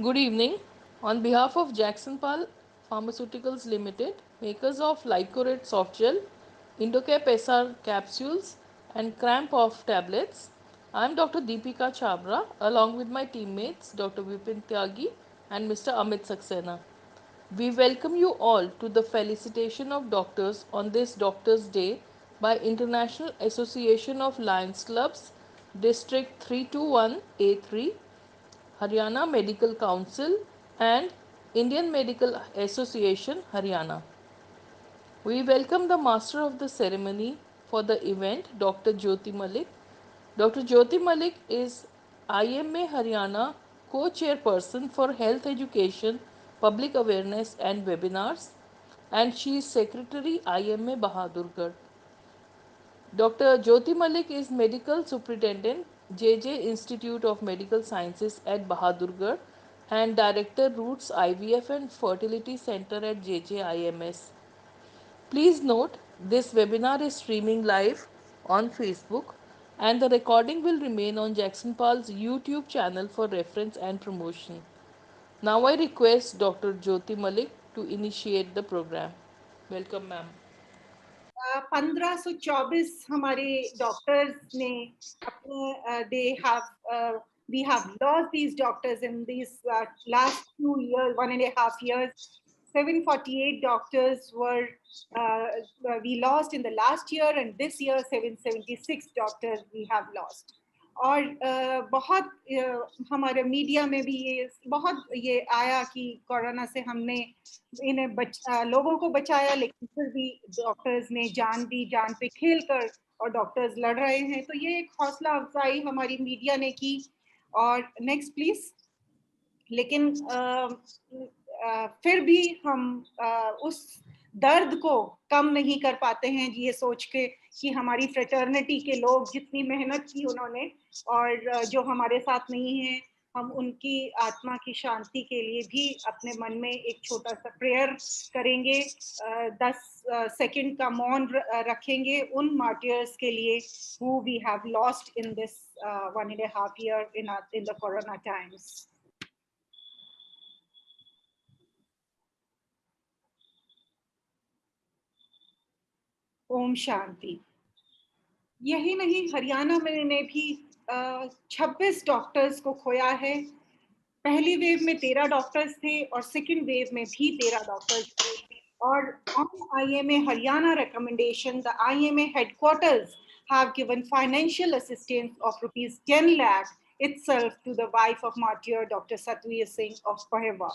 Good evening. On behalf of Jackson Pal Pharmaceuticals Limited, makers of Lycorate soft gel, Indocap SR capsules, and Cramp Off tablets, I am Dr. Deepika Chabra along with my teammates Dr. Vipin Tyagi and Mr. Amit Saxena. We welcome you all to the felicitation of doctors on this Doctors' Day by International Association of Lions Clubs, District 321A3, Haryana Medical Council, and Indian Medical Association, Haryana. We welcome the master of the ceremony for the event, Dr. Jyoti Malik. Dr. Jyoti Malik is IMA Haryana co-chairperson for health education, public awareness and webinars, and she is secretary IMA Bahadurgarh. Dr. Jyoti Malik is Medical Superintendent, JJ Institute of Medical Sciences at Bahadurgarh and Director Roots IVF and Fertility Center at JJIMS. Please note this webinar is streaming live on Facebook and the recording will remain on Jackson Pal's YouTube channel for reference and promotion. Now I request Dr. Jyoti Malik to initiate the program. Welcome, ma'am. 1524 हमारे doctors ने अपने they have we have lost these doctors in these last 2 years, 1.5 years. 748 doctors were we lost in the last year, and this year 776 doctors we have lost. और बहुत हमारे media में भी ये बहुत ये आया कि कोरोना से हमने इन्हें लोगों को बचाया, लेकिन फिर भी डॉक्टर्स ने जान दी, जान पे खेल कर और डॉक्टर्स लड़ रहे हैं। तो ये एक हौसला अफजाई हमारी मीडिया ने की। और नेक्स्ट प्लीज। लेकिन फिर भी हम उस दर्द को कम नहीं कर पाते हैं ये सोच के कि हमारी फ्रेटर्निटी के लोग जितनी मेहनत की उन्होंने और जो हमारे साथ नहीं है, हम उनकी आत्मा की शांति के लिए भी अपने मन में एक छोटा सा प्रेयर करेंगे, 10 सेकंड का मौन रखेंगे उन मार्टियर्स के लिए who we have lost in this 1.5 year in the corona times. Om Shanti. यही नहीं, हरियाणा में ने भी 26 डॉक्टर्स को खोया है। पहली वेव में 13 डॉक्टर्स थे और सेकंड वेव में भी 13 डॉक्टर्स थे। और on IMA Haryana recommendation, the IMA headquarters have given financial assistance of rupees 10 lakh itself to the wife of martyr Dr. Satvir Singh of Pahwa.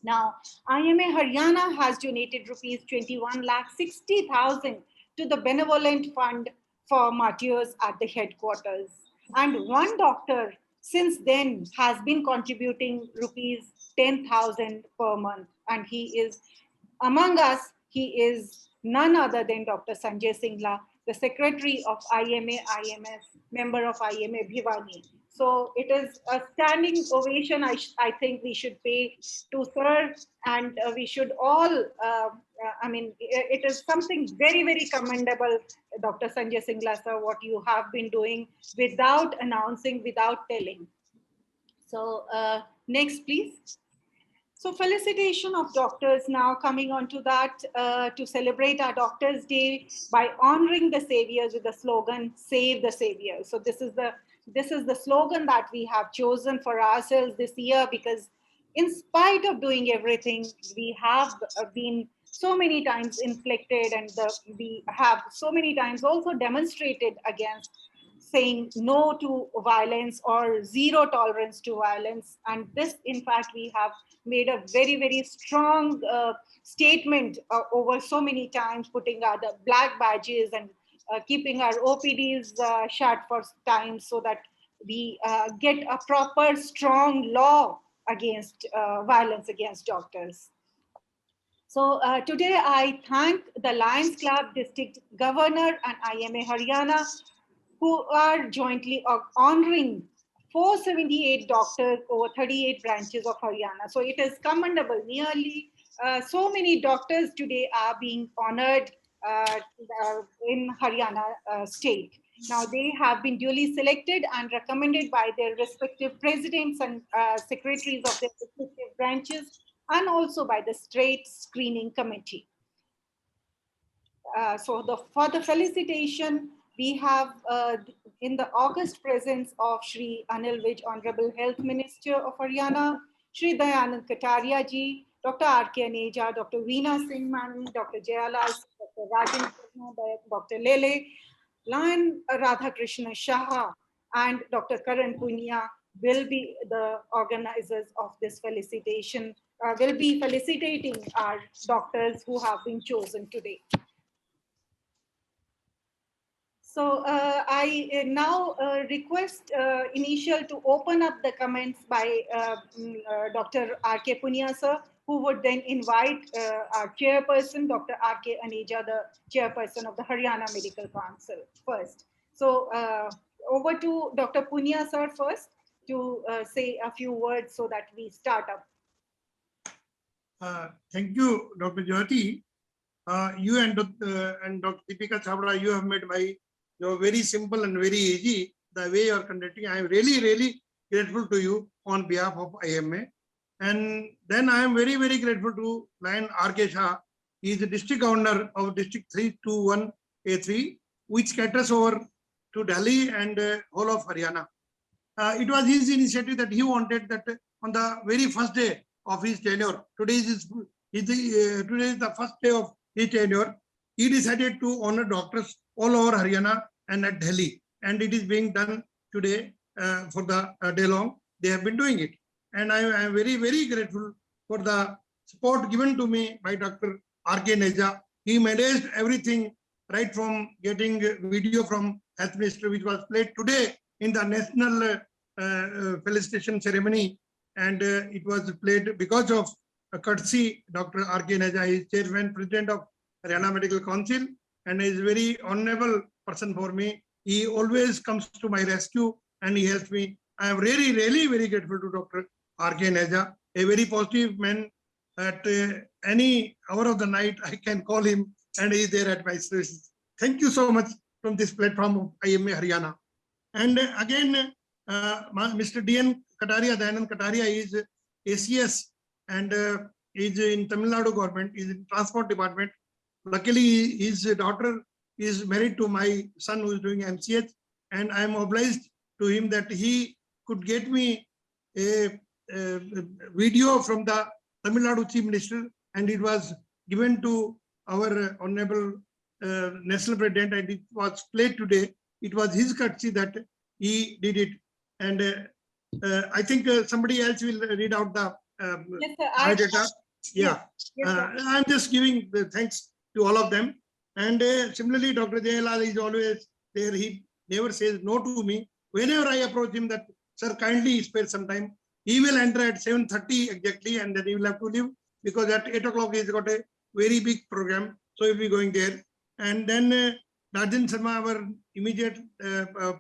Now, IMA Haryana has donated rupees 21 lakh 60,000 to the benevolent fund for martyrs at the headquarters. And one doctor since then has been contributing rupees 10,000 per month. And he is among us, he is none other than Dr. Sanjay Singla, the secretary of IMA IMS, member of IMA Bhiwani. So it is a standing ovation I think we should pay to sir, and we should all, I mean, it is something very, very commendable, Dr. Sanjay Singla sir, what you have been doing without announcing, without telling. So next, please. So felicitation of doctors now coming on to that to celebrate our Doctors' Day by honoring the saviors with the slogan, Save the Saviors. So this is the slogan that we have chosen for ourselves this year, because in spite of doing everything, we have been so many times inflicted, and we have so many times also demonstrated against saying no to violence or zero tolerance to violence. And this, in fact, we have made a very, very strong statement over so many times, putting the black badges and keeping our OPDs shut for time so that we get a proper, strong law against violence against doctors. So today I thank the Lions Club District Governor and IMA Haryana, who are jointly honoring 478 doctors over 38 branches of Haryana. So it is commendable. Nearly so many doctors today are being honored in Haryana state. Now they have been duly selected and recommended by their respective presidents and secretaries of their respective branches, and also by the state screening committee. For the felicitation, we have in the august presence of Shri Anil Vij, Honorable Health Minister of Haryana, Shri Dayanand Kataria ji, Dr. R.K. Aneja, Dr. Veena Singh Mani, Dr. Jayalal, Dr. Rajan Sharma, Dr. Lele, Lion Radhakrishna Shah, and Dr. Karan Punia will be the organizers of this felicitation, will be felicitating our doctors who have been chosen today. So I now request Initial to open up the comments by Dr. R.K. Punia sir, who would then invite our chairperson, Dr. R.K. Aneja, the chairperson of the Haryana Medical Council first. So over to Dr. Punia sir first to say a few words so that we start up. Thank you, Dr. Jyoti. You and Dr. Deepika Chhabra, you have made my job very simple and very easy. The way you are conducting, I am really, really grateful to you on behalf of IMA. And then I am very, very grateful to Lion R.K. Shah. He is the district governor of District 321A3, which caters over to Delhi and whole of Haryana. It was his initiative that he wanted that on the very first day of his tenure, today is the first day of his tenure, he decided to honor doctors all over Haryana and at Delhi. And it is being done today for the day long. They have been doing it. And I am very, very grateful for the support given to me by Dr. R.K. Aneja. He managed everything right from getting video from Health Minister, which was played today in the national felicitation ceremony. And it was played because of courtesy, Dr. R.K. Aneja is chairman, president of Haryana Medical Council, and is a very honorable person for me. He always comes to my rescue and he helps me. I am really, really very grateful to Dr. R.K. Aneja, a very positive man. At any hour of the night, I can call him and he is there at my service. Thank you so much from this platform of IMA Haryana. And again, Mr. D.N. Kataria, Dayanand Kataria is ACS and is in Tamil Nadu government, is in transport department. Luckily, his daughter is married to my son who is doing MCH, and I am obliged to him that he could get me a video from the Tamil Nadu Chief Minister, and it was given to our Honorable National President, and it was played today. It was his courtesy that he did it. And I think somebody else will read out the data. Yeah, yes, I'm just giving the thanks to all of them. And similarly, Dr. Jayalal is always there. He never says no to me. Whenever I approach him that, sir, kindly spare some time, he will enter at 7:30 exactly, and then he will have to leave because at 8 o'clock he's got a very big program. So he'll be going there. And then Rajan Sharma, our immediate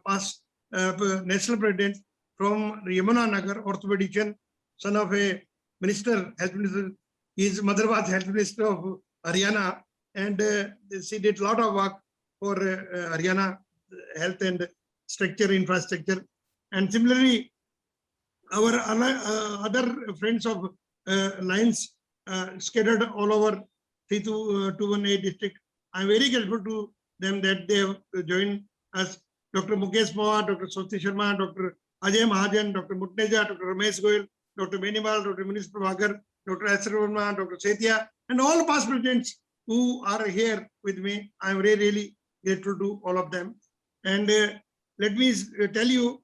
past national president from Yamuna Nagar, orthopedician, son of a minister, health minister. His mother was health minister of Haryana, and she did a lot of work for Haryana health and structure, infrastructure. And similarly, our other friends of lines scattered all over 321A district. I'm very grateful to them that they have joined us. Dr. Mukesh Pawar, Dr. Swati Sharma, Dr. Ajay Mahajan, Dr. Mutneja, Dr. Ramesh Goyal, Dr. Benimal, Dr. Munish Prabhakar, Dr. Asar Verma, Dr. Setia, and all past presidents who are here with me. I'm really, really grateful to all of them. And let me tell you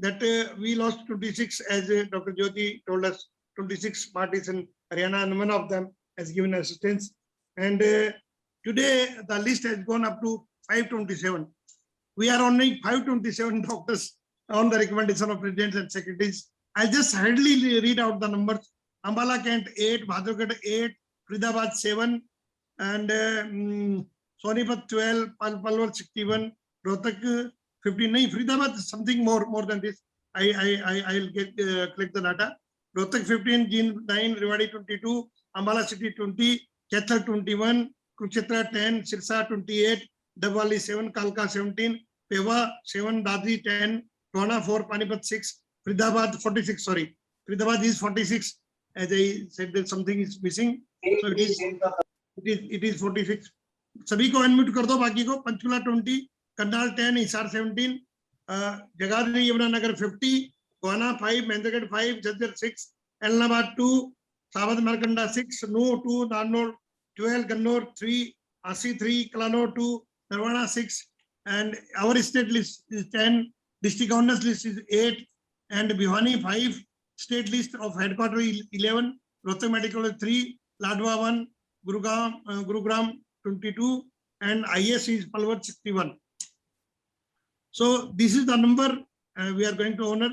that we lost 26, as Dr. Jyoti told us, 26 parties in Haryana, and one of them has given assistance. And today the list has gone up to 527. We are only 527 doctors on the recommendation of presidents and secretaries. I'll just hurriedly read out the numbers. Ambala Kent 8, Bhadragad 8, Faridabad 7, and Sonipat 12, Palwal 61, Rohtak 15. Faridabad something more than this. I'll get collect the data. Rohtak 15, Jin 9, Rewari 22, Ambala City 20, Chhatar 21, Kurukshetra 10, Sirsa 28, Dabwali 7, Kalka 17, Peva 7, Dadri 10, Tohana 4, Panipat 6, Faridabad 46. Sorry, Faridabad is 46. As I said, that something is missing, so it is 46. सभी को unmute कर दो, बाकी को पंचकुला 20, करनाल 10, हिसार 17, जगाधरी यमुनानगर 50, गोहाना 5, महेंद्रगढ़ 5, झज्जर 6, एलनाबाद 2, सावध मारकंडा 6, नूह 2, नारनौल 12, गन्नौर 3, आसी 3, Kalanaur 2, Narwana 6, and our state list is 10, district governors list is 8, and Bhiwani 5, state list of headquarters 11, Rohtak Medical College 3, Ladwa 1, Gurugram 22, and IS is Palwar 61. So this is the number we are going to honor.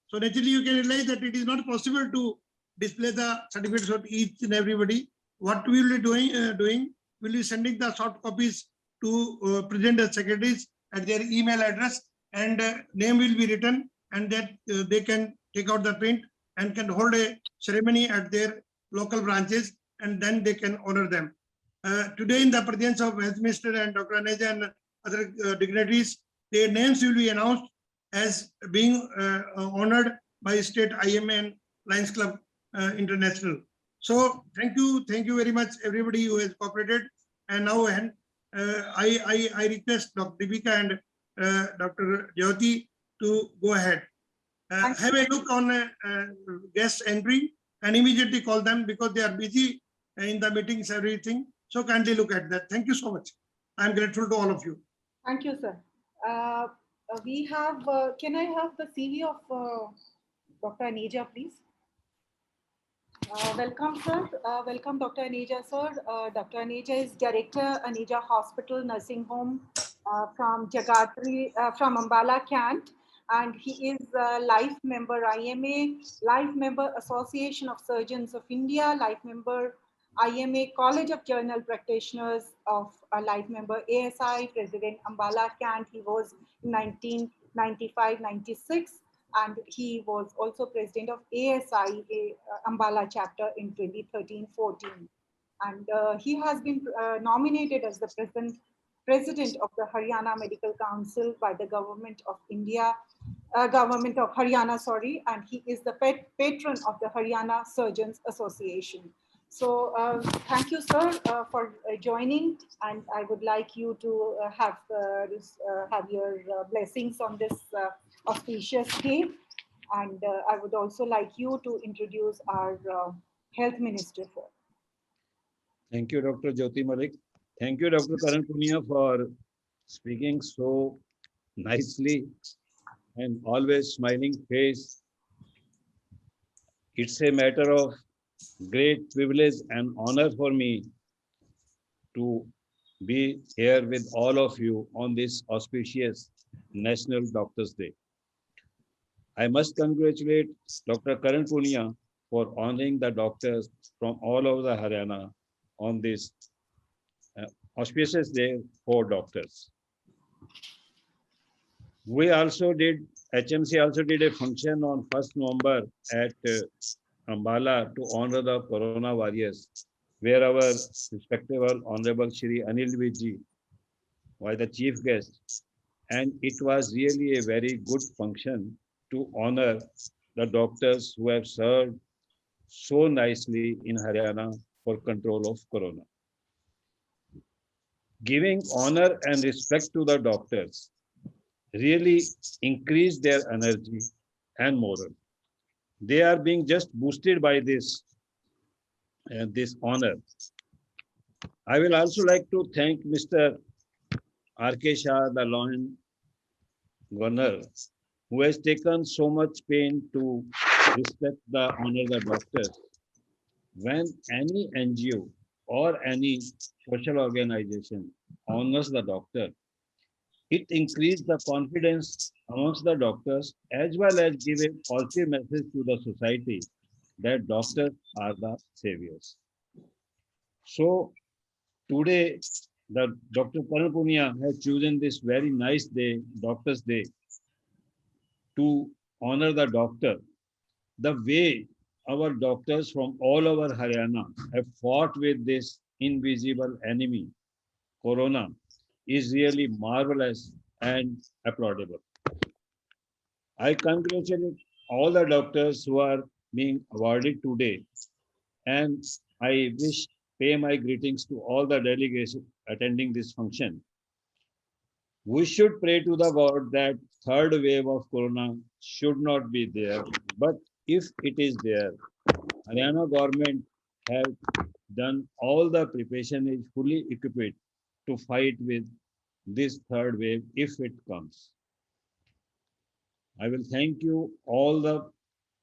So naturally you can realize that it is not possible to display the certificates of each and everybody. What we will be doing, will be sending the soft copies to present as secretaries at their email address, and name will be written, and that they can take out the print and can hold a ceremony at their local branches, and then they can honor them. Today, in the presence of Health Minister and Dr. Aneja and other dignitaries, their names will be announced as being honored by State IMA and Lions Club International. So thank you very much, everybody who has cooperated. And now I request Dr. Deepika and Dr. Jyoti to go ahead. Have a look on guest entry and immediately call them because they are busy in the meetings, everything. So kindly look at that. Thank you so much. I'm grateful to all of you. Thank you, sir. We have, can I have the CV of Dr. Aneja, please? Welcome, sir. Welcome, Dr. Aneja, sir. Dr. Aneja is Director, Aneja Hospital Nursing Home from Jagatri, from Ambala, Kent. And he is a life member IMA, life member Association of Surgeons of India, life member IMA College of General Practitioners of a life member ASI, President Ambala Kent. He was in 1995-96, and he was also President of ASI Ambala chapter in 2013-14. And he has been nominated as the President of the Haryana Medical Council by the Government of India, Government of Haryana, sorry, and he is the patron of the Haryana Surgeons Association. So thank you, sir, for joining, and I would like you to have your blessings on this auspicious day. And I would also like you to introduce our Health Minister, sir. Thank you, Dr. Jyoti Malik. Thank you, Dr. Karan Punia, for speaking so nicely and always smiling face. It's a matter of great privilege and honor for me to be here with all of you on this auspicious National Doctors Day. I must congratulate Dr. Karan Punia for honoring the doctors from all over the Haryana on this auspicious day for doctors. We also did, HMC also did a function on 1st November at Ambala to honor the Corona warriors, where our respectable Honorable Shri Anil Viji was the chief guest. And it was really a very good function to honor the doctors who have served so nicely in Haryana for control of Corona. Giving honor and respect to the doctors really increase their energy and morale. They are being just boosted by this honor. I will also like to thank Mr. R.K. Shah, the Lion Governor, who has taken so much pain to respect the honor the doctors. When any NGO or any social organization honors the doctor, it increases the confidence amongst the doctors as well as give a positive message to the society that doctors are the saviors. So today, the Dr. Karan Punia has chosen this very nice day, Doctors' Day, to honor the doctor. The way our doctors from all over Haryana have fought with this invisible enemy, Corona, is really marvelous and applaudable. I congratulate all the doctors who are being awarded today, and I pay my greetings to all the delegates attending this function. We should pray to the God that third wave of corona should not be there, but if it is there, Haryana government have done all the preparation, is fully equipped to fight with this third wave if it comes. I will thank you all the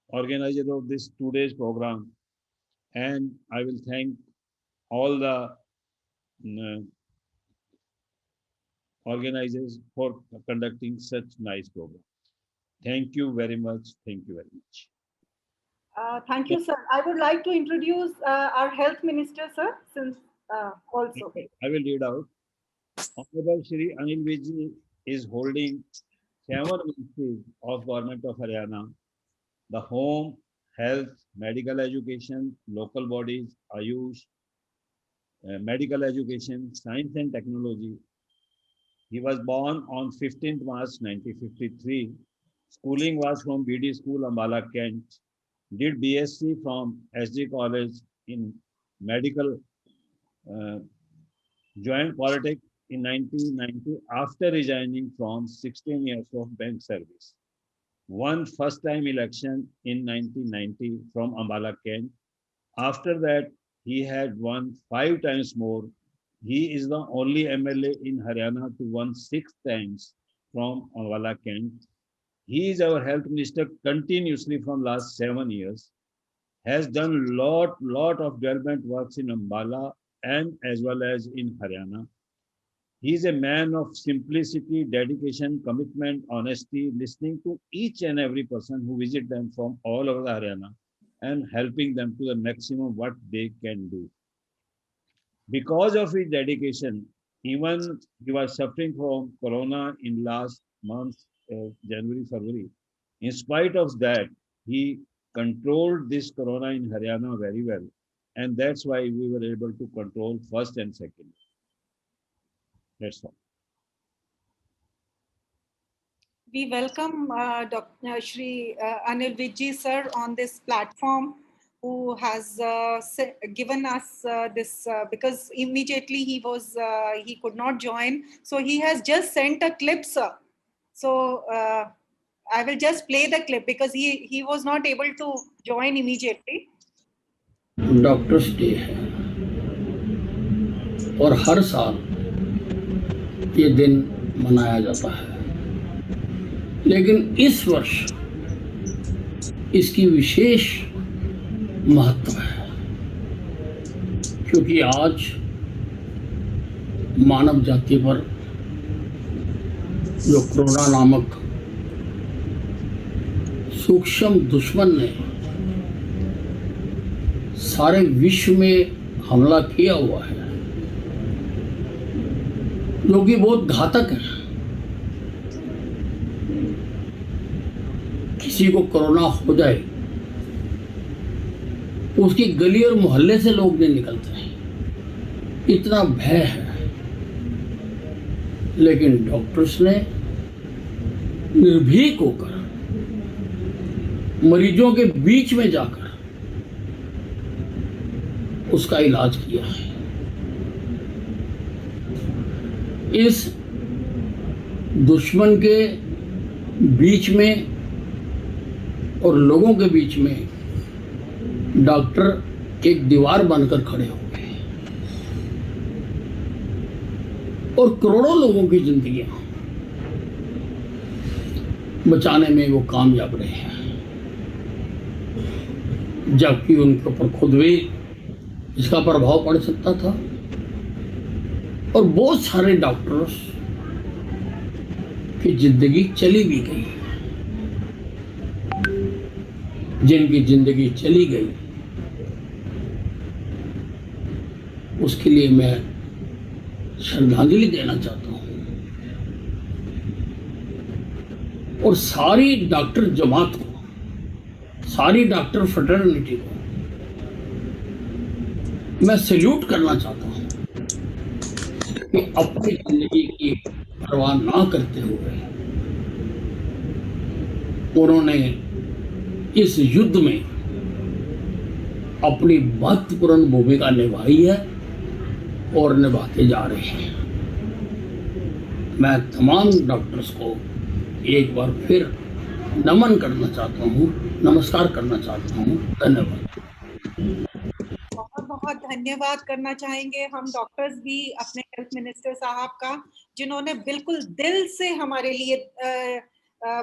organizers of this today's program, and I will thank all the organizers for conducting such nice program. Thank you very much. Thank you very much. Thank you, sir. I would like to introduce our health minister, sir, since also. I will read out. Honorable Shri Anil Vijay is holding 7 ministries of Government of Haryana: the Home, Health, Medical Education, Local Bodies, Ayush, Medical Education, Science and Technology. He was born on 15th March 1953. Schooling was from BD School, Ambala, Kent. Did BSc from SG College in Medical. Joined politics in 1990 after resigning from 16 years of bank service. Won first-time election in 1990 from Ambala, Kent. After that, he had won 5 times more. He is the only MLA in Haryana to won 6 times from Ambala, Kent. He is our health minister continuously from last 7 years. Has done lot of development works in Ambala and as well as in Haryana. He is a man of simplicity, dedication, commitment, honesty, listening to each and every person who visit them from all over the Haryana and helping them to the maximum what they can do. Because of his dedication, even he was suffering from corona in last month, January, February. In spite of that, he controlled this corona in Haryana very well. And that's why we were able to control first and second. That's all. We welcome Dr. Shri Anil Vijay sir on this platform, who has given us this because immediately he could not join. So he has just sent a clip, sir. So I will just play the clip because he was not able to join immediately. Doctors day है और हर साल ये दिन मनाया जाता है, लेकिन इस वर्ष इसकी विशेष महत्व है क्योंकि आज मानव जाति पर जो कोरोना नामक सूक्ष्म दुश्मन ने सारे विश्व में हमला किया हुआ है, जो कि बहुत घातक है। किसी को कोरोना हो जाए, उसकी गली और मोहल्ले से लोग नहीं निकलते हैं, इतना भय है। लेकिन डॉक्टर्स ने निर्भीक होकर मरीजों के बीच में जाकर उसका इलाज किया है। इस दुश्मन के बीच में और लोगों के बीच में डॉक्टर एक दीवार बनकर खड़े हो गए और करोड़ों लोगों की जिंदगियां बचाने में वो कामयाब रहे हैं, जबकि उनके ऊपर खुद भी इसका प्रभाव पड़ सकता था। और बहुत सारे डॉक्टर्स की जिंदगी चली भी गई। जिनकी जिंदगी चली गई उसके लिए मैं श्रद्धांजलि देना चाहता हूं और सारी डॉक्टर जमात को, सारी डॉक्टर फ्रेटर्निटी को मैं सैल्यूट करना चाहता हूं कि अपनी जिंदगी की परवाह ना करते हुए उन्होंने इस युद्ध में अपनी महत्वपूर्ण भूमिका निभाई है और निभाते जा रहे हैं। मैं तमाम डॉक्टर्स को एक बार फिर नमन करना चाहता हूँ, नमस्कार करना चाहता हूँ। धन्यवाद। बहुत बहुत धन्यवाद करना चाहेंगे हम डॉक्टर्स भी अपने हेल्थ मिनिस्टर साहब का, जिन्होंने बिल्कुल दिल से हमारे लिए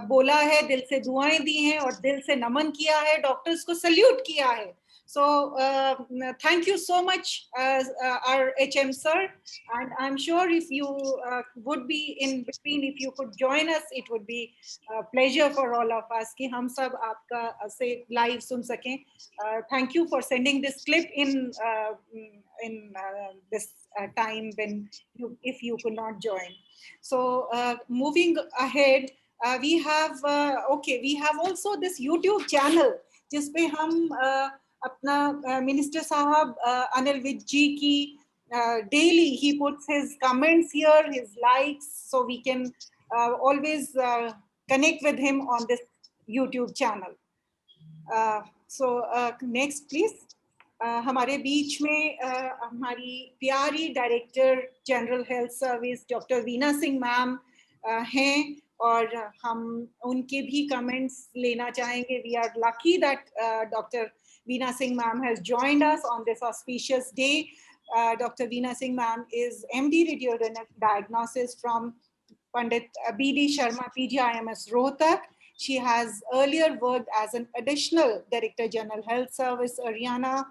बोला है, दिल से दुआएं दी हैं और दिल से नमन किया है, डॉक्टर्स को सल्यूट किया है। So thank you so much, our HM sir, and I'm sure if you would be in between, if you could join us, it would be a pleasure for all of us कि हम सब आपका से live सुन सकें. Thank you for sending this clip in this time when if you could not join. So moving ahead, we have we have also this YouTube channel जिसपे हम अपना minister साहब अनिल विज जी की daily he puts his comments here, his likes, so we can always connect with him on this YouTube channel. So next please. हमारे बीच में हमारी प्यारी director general health service doctor Veena Singh ma'am हैं और हम उनके भी कमेंट्स लेना चाहेंगे. We are lucky that doctor Veena Singh ma'am has joined us on this auspicious day. Dr. Veena Singh ma'am is MD Radio Diagnosis from Pandit B.D. Sharma PGIMS Rohtak. She has earlier worked as an additional Director General Health Service, Haryana.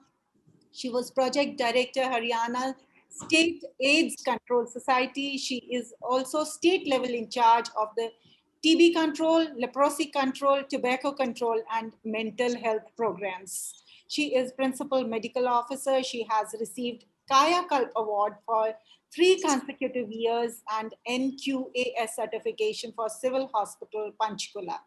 She was Project Director, Haryana State AIDS Control Society. She is also state level in charge of the TB control, leprosy control, tobacco control, and mental health programs. She is Principal Medical Officer. She has received Kaya Kalp Award for 3 consecutive years and NQAS certification for Civil Hospital, Panchkula.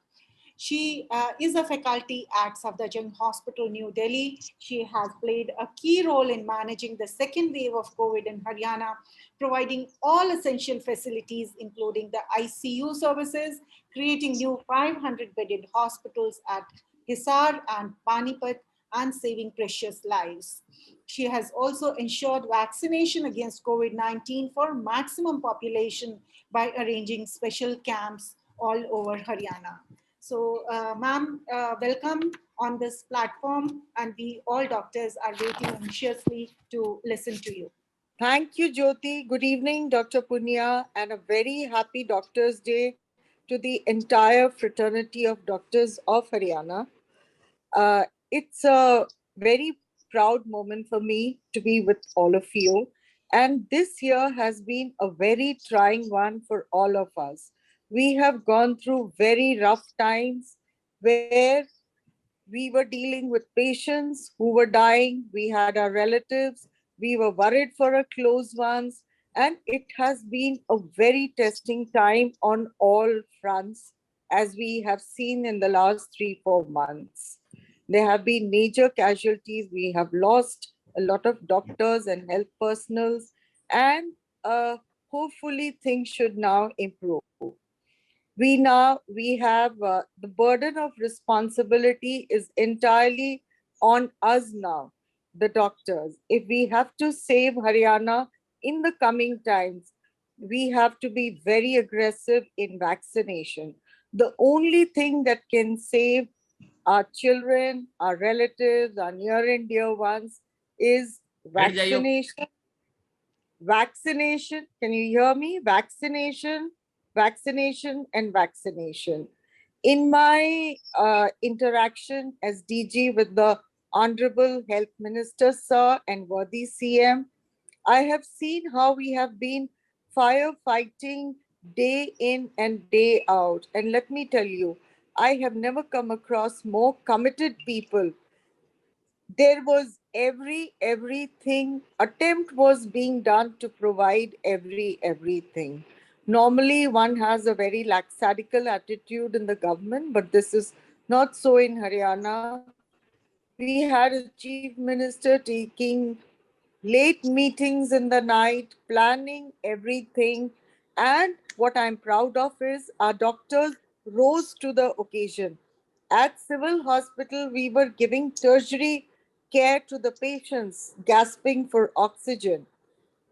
She is a faculty at Safdarjung Hospital, New Delhi. She has played a key role in managing the second wave of COVID in Haryana, providing all essential facilities, including the ICU services, creating new 500-bedded hospitals at Hisar and Panipat, and saving precious lives. She has also ensured vaccination against COVID-19 for maximum population by arranging special camps all over Haryana. So, ma'am, welcome on this platform, and we all doctors are waiting anxiously to listen to you. Thank you, Jyoti. Good evening, Dr. Punya, and a very happy Doctors' Day to the entire fraternity of doctors of Haryana. It's a very proud moment for me to be with all of you. And this year has been a very trying one for all of us. We have gone through very rough times where we were dealing with patients who were dying. We had our relatives. We were worried for our close ones. And it has been a very testing time on all fronts, as we have seen in the last 3-4 months. There have been major casualties. We have lost a lot of doctors and health personals, and hopefully things should now improve. We have the burden of responsibility is entirely on us now, the doctors. If we have to save Haryana in the coming times, we have to be very aggressive in vaccination. The only thing that can save our children, our relatives, our near and dear ones is vaccination. Vaccination, can you hear me? Vaccination, vaccination, and vaccination. In my interaction as DG with the Honorable Health Minister, Sir, and worthy CM, I have seen how we have been firefighting day in and day out. And let me tell you, I have never come across more committed people. There was everything attempt was being done to provide everything. Normally one has a very lackadaisical attitude in the government, but this is not so in Haryana. We had a chief minister taking late meetings in the night, planning everything, And what I'm proud of is our doctors rose to the occasion. At Civil Hospital, we were giving tertiary care to the patients gasping for oxygen.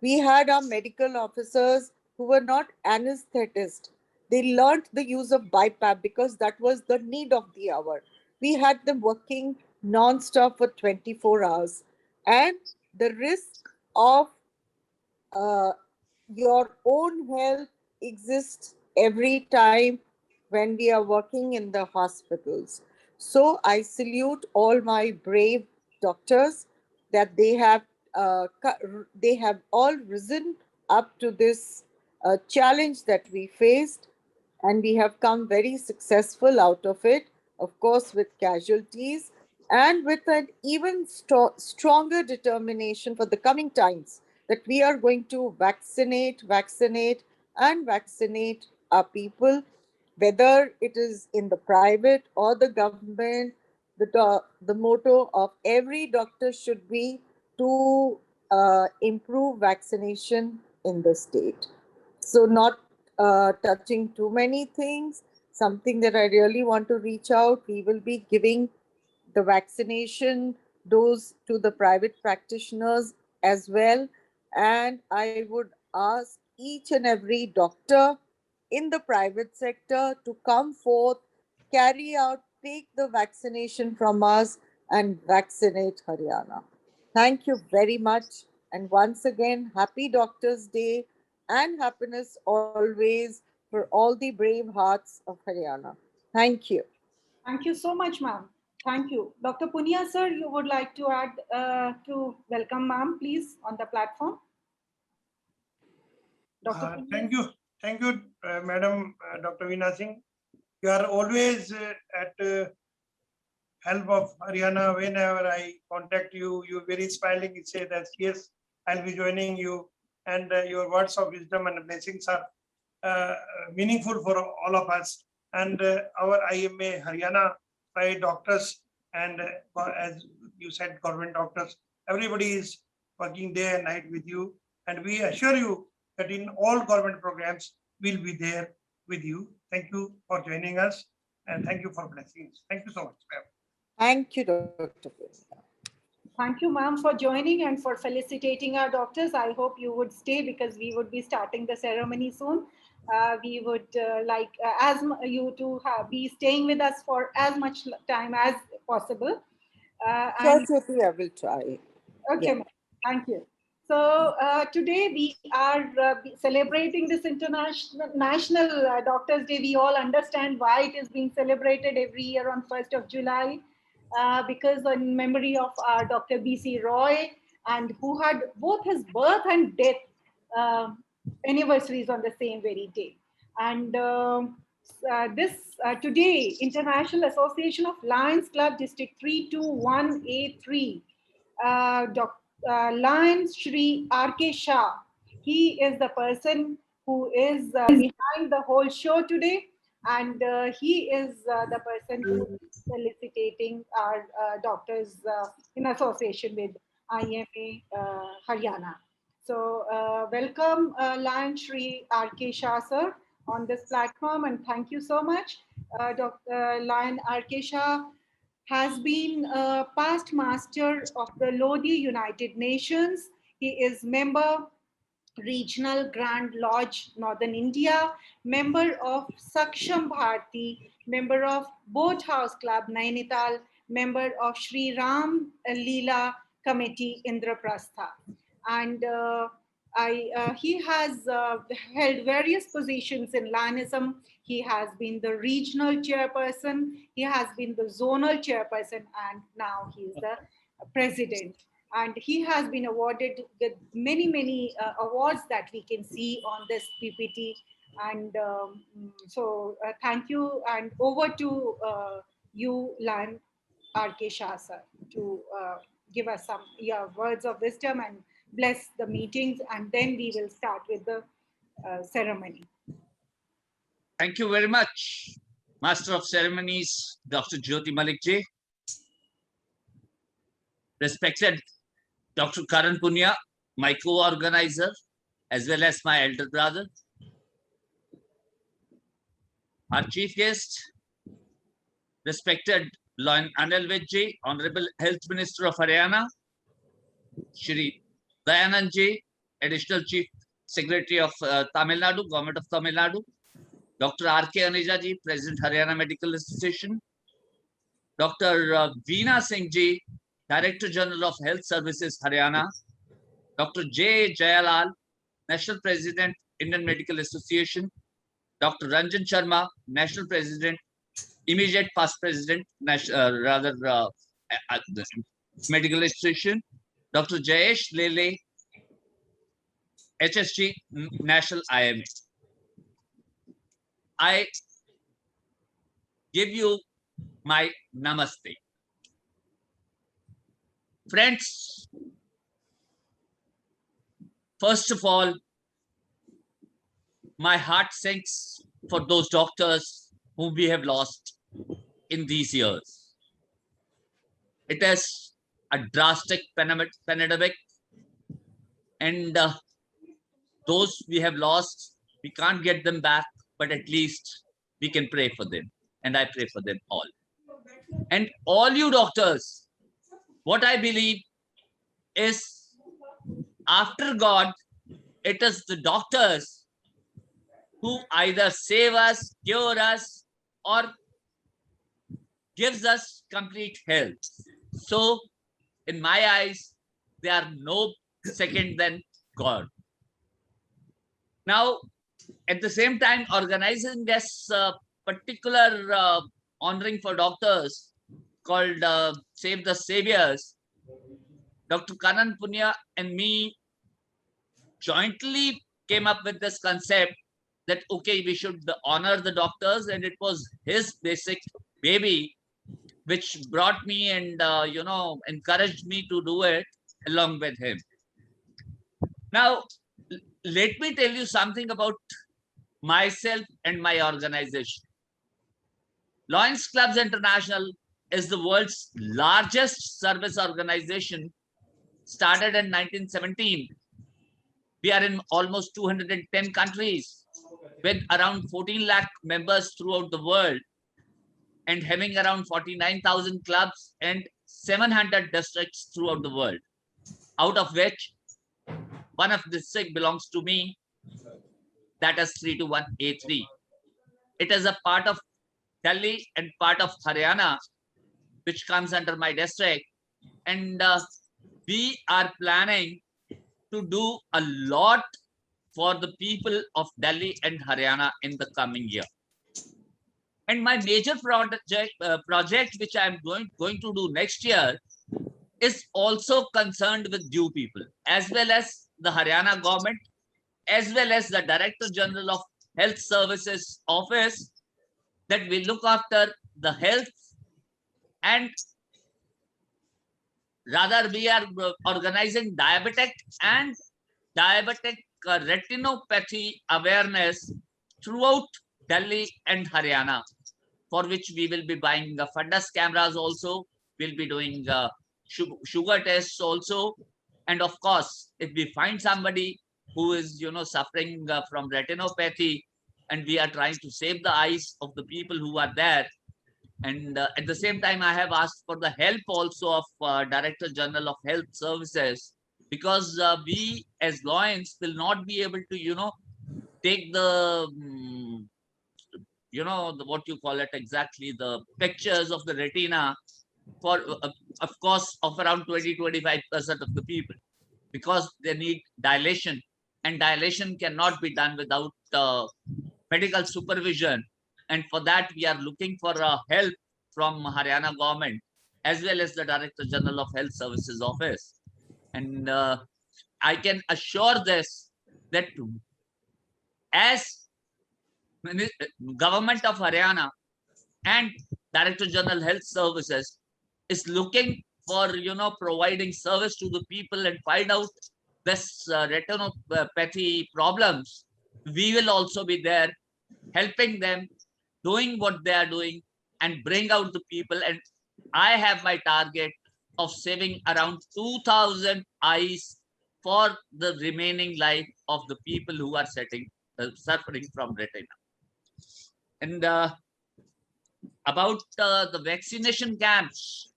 We had our medical officers who were not anesthetists. They learned the use of BiPAP because that was the need of the hour. We had them working non-stop for 24 hours. And the risk of uh, your own health exists every time when we are working in the hospitals. So I salute all my brave doctors that they have all risen up to this challenge that we faced, and we have come very successful out of it, of course, with casualties and with an even stronger determination for the coming times that we are going to vaccinate, and vaccinate our people, whether it is in the private or the government. The motto of every doctor should be to improve vaccination in the state. So, not touching too many things, something that I really want to reach out, we will be giving the vaccination dose to the private practitioners as well. And I would ask each and every doctor in the private sector to come forth, carry out, take the vaccination from us, and vaccinate Haryana. Thank you very much. And once again, happy Doctors' Day and happiness always for all the brave hearts of Haryana. Thank you. Thank you so much, ma'am. Thank you. Dr. Punia, sir, you would like to add to welcome ma'am, please, on the platform. Dr. Thank you, Madam Dr. Veena Singh. You are always at help of Haryana. Whenever I contact you, you very smiling. You say that yes, I'll be joining you, and your words of wisdom and blessings are meaningful for all of us. And our IMA Haryana by doctors and as you said, government doctors, everybody is working day and night with you, and we assure you that in all government programs we'll be there with you. Thank you for joining us, and thank you for blessings. Thank you so much, ma'am. Thank you, Dr. Punia. Thank you, ma'am, for joining and for felicitating our doctors. I hope you would stay because we would be starting the ceremony soon. We would like you to be staying with us for as much time as possible. Sure, Jyoti, I will try. Okay, yeah. Thank you. So today we are celebrating this National Doctors' Day. We all understand why it is being celebrated every year on 1st of July. Because in memory of our Dr. B.C. Roy, and who had both his birth and death anniversaries on the same very day. And today, International Association of Lions Club District 321A3, Lions Shri R.K. Shah, he is the person who is behind the whole show today. And he is the person who is felicitating our doctors in association with IMA Haryana. So welcome Lion Shri R.K. Shah sir on this platform, and thank you so much. Dr. Lion R.K. Shah has been a past master of the Lodi United Nations. He is member Regional Grand Lodge, Northern India, member of Saksham Bharti, member of Boat House Club, Nainital, member of Sri Ram Leela Committee, Indraprastha. And he has held various positions in Lionism. He has been the regional chairperson, he has been the zonal chairperson, and now he is the president. And he has been awarded with many awards that we can see on this PPT. And so thank you, and over to you, Lion R.K. Shah sir, to give us some words of wisdom and bless the meetings, and then we will start with the ceremony. Thank you very much, Master of Ceremonies, Dr. Jyoti Malik ji. Respected Dr. Karan Punia, my co-organizer, as well as my elder brother. our chief guest, respected Lion Anil Vijay, Honorable Health Minister of Haryana, Shri Dayanand Ji, Additional Chief Secretary of Tamil Nadu, Government of Tamil Nadu, Dr. R.K. Aneja Ji, President Haryana Medical Association, Dr. Veena Singh Ji, Director General of Health Services Haryana, Dr. J. Jayalal, National President, Indian Medical Association, Dr. Ranjan Sharma, National President, immediate past President, the Medical Association, Dr. Jayesh Lele, HSG, National IMA. I give you my namaste. Friends, first of all, my heart sinks for those doctors whom we have lost in these years. It is a drastic pandemic, and those we have lost, we can't get them back, but at least we can pray for them, and I pray for them all. And all you doctors, what I believe is, after God, it is the doctors who either save us, cure us, or gives us complete health. So, in my eyes, they are no second than God. Now, at the same time, organizing this particular honoring for doctors called Save the Saviors, Dr. Kanan Punya and me jointly came up with this concept that, okay, we should honor the doctors, and it was his basic baby which brought me and encouraged me to do it along with him. Now, let me tell you something about myself and my organization. Lions Clubs International is the world's largest service organization, started in 1917. We are in almost 210 countries with around 14 lakh members throughout the world, and having around 49,000 clubs and 700 districts throughout the world, out of which one of the district belongs to me, that is 321A3. It is a part of Delhi and part of Haryana, which comes under my district. And we are planning to do a lot for the people of Delhi and Haryana in the coming year. And my major project which I am going to do next year is also concerned with you people, as well as the Haryana government, as well as the Director General of Health Services Office, that will look after the health, and rather we are organizing diabetic retinopathy awareness throughout Delhi and Haryana, for which we will be buying the fundus cameras also, we'll be doing sugar tests also. And of course, if we find somebody who is suffering from retinopathy, and we are trying to save the eyes of the people who are there, and at the same time I have asked for the help also of Director General of Health Services, because we as Lions will not be able to take the what you call it exactly, the pictures of the retina for of course of around 20-25% of the people, because they need dilation, and dilation cannot be done without medical supervision. And for that we are looking for help from Haryana government, as well as the Director General of Health Services Office. And I can assure this, that as Government of Haryana and Director General Health Services is looking for providing service to the people and find out this retinopathy problems, we will also be there helping them, doing what they are doing, and bring out the people. And I have my target of saving around 2,000 eyes for the remaining life of the people who are suffering from retina. And about the vaccination camps,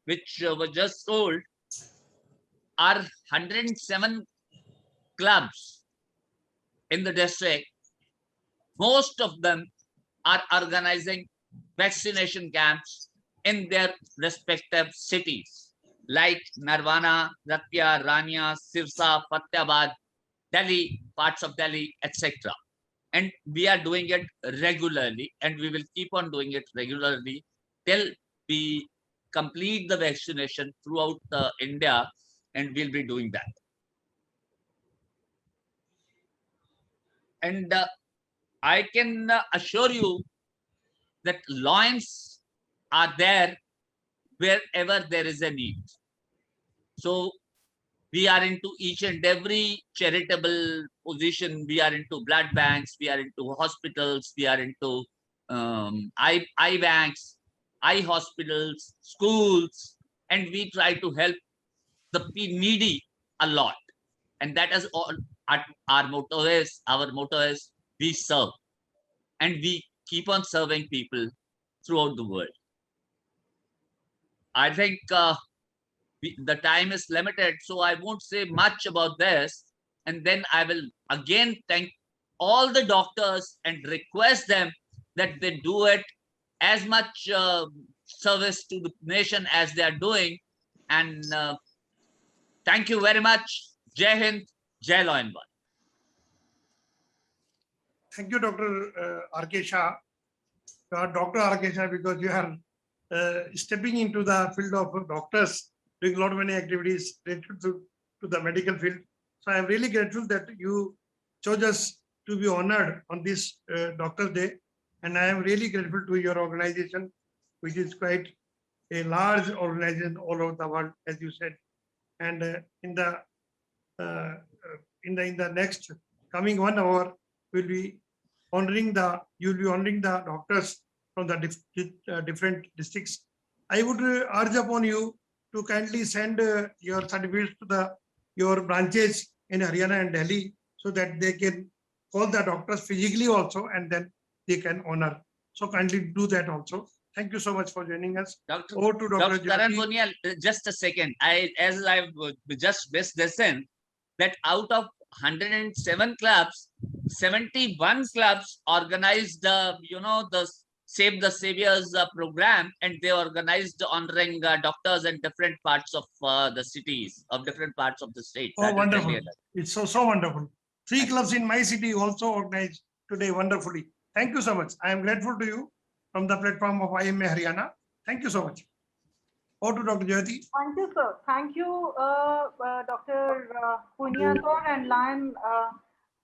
which were just told, are 107 clubs in the district. Most of them are organizing vaccination camps in their respective cities, like Narvana, Ratya, Rania, Sirsa, Fatyabad, Delhi, parts of Delhi, etc. And we are doing it regularly, and we will keep on doing it regularly till we complete the vaccination throughout India, and we'll be doing that. And I can assure you that loins are there wherever there is a need. So we are into each and every charitable position. We are into blood banks, we are into hospitals, we are into eye banks, eye hospitals, schools, and we try to help the needy a lot. And that is all our motto is. Our motto is we serve, and we keep on serving people throughout the world. I think the time is limited, so I won't say much about this. And then I will again thank all the doctors and request them that they do it as much service to the nation as they are doing. And thank you very much. Jai Hind, Jai Law and Order. Thank you, Dr. R.K. Shah. Dr. R.K. Shah, because you are stepping into the field of doctors, doing a lot of many activities related to the medical field. So I am really grateful that you chose us to be honored on this Doctor's Day. And I am really grateful to your organization, which is quite a large organization all over the world, as you said. And in the next coming 1 hour, you'll be honoring the doctors from the different districts. I would urge upon you to kindly send your certificates to your branches in Haryana and Delhi, so that they can call the doctors physically also, and then they can honor. So kindly do that also. Thank you so much for joining us. Over to Dr. Karan Jyoti. Punia, just a second. As I've just missed this in, that out of 107 clubs, 71 clubs organized, the Save the Saviors program, and they organized honoring doctors in different parts of the cities, of different parts of the state. Oh, wonderful. It's so wonderful. 3 clubs in my city also organized today wonderfully. Thank you so much. I am grateful to you from the platform of IMA Haryana. Thank you so much. Over to Dr. Jyoti. Thank you, sir. Thank you, Dr. Punia, sir, and Lion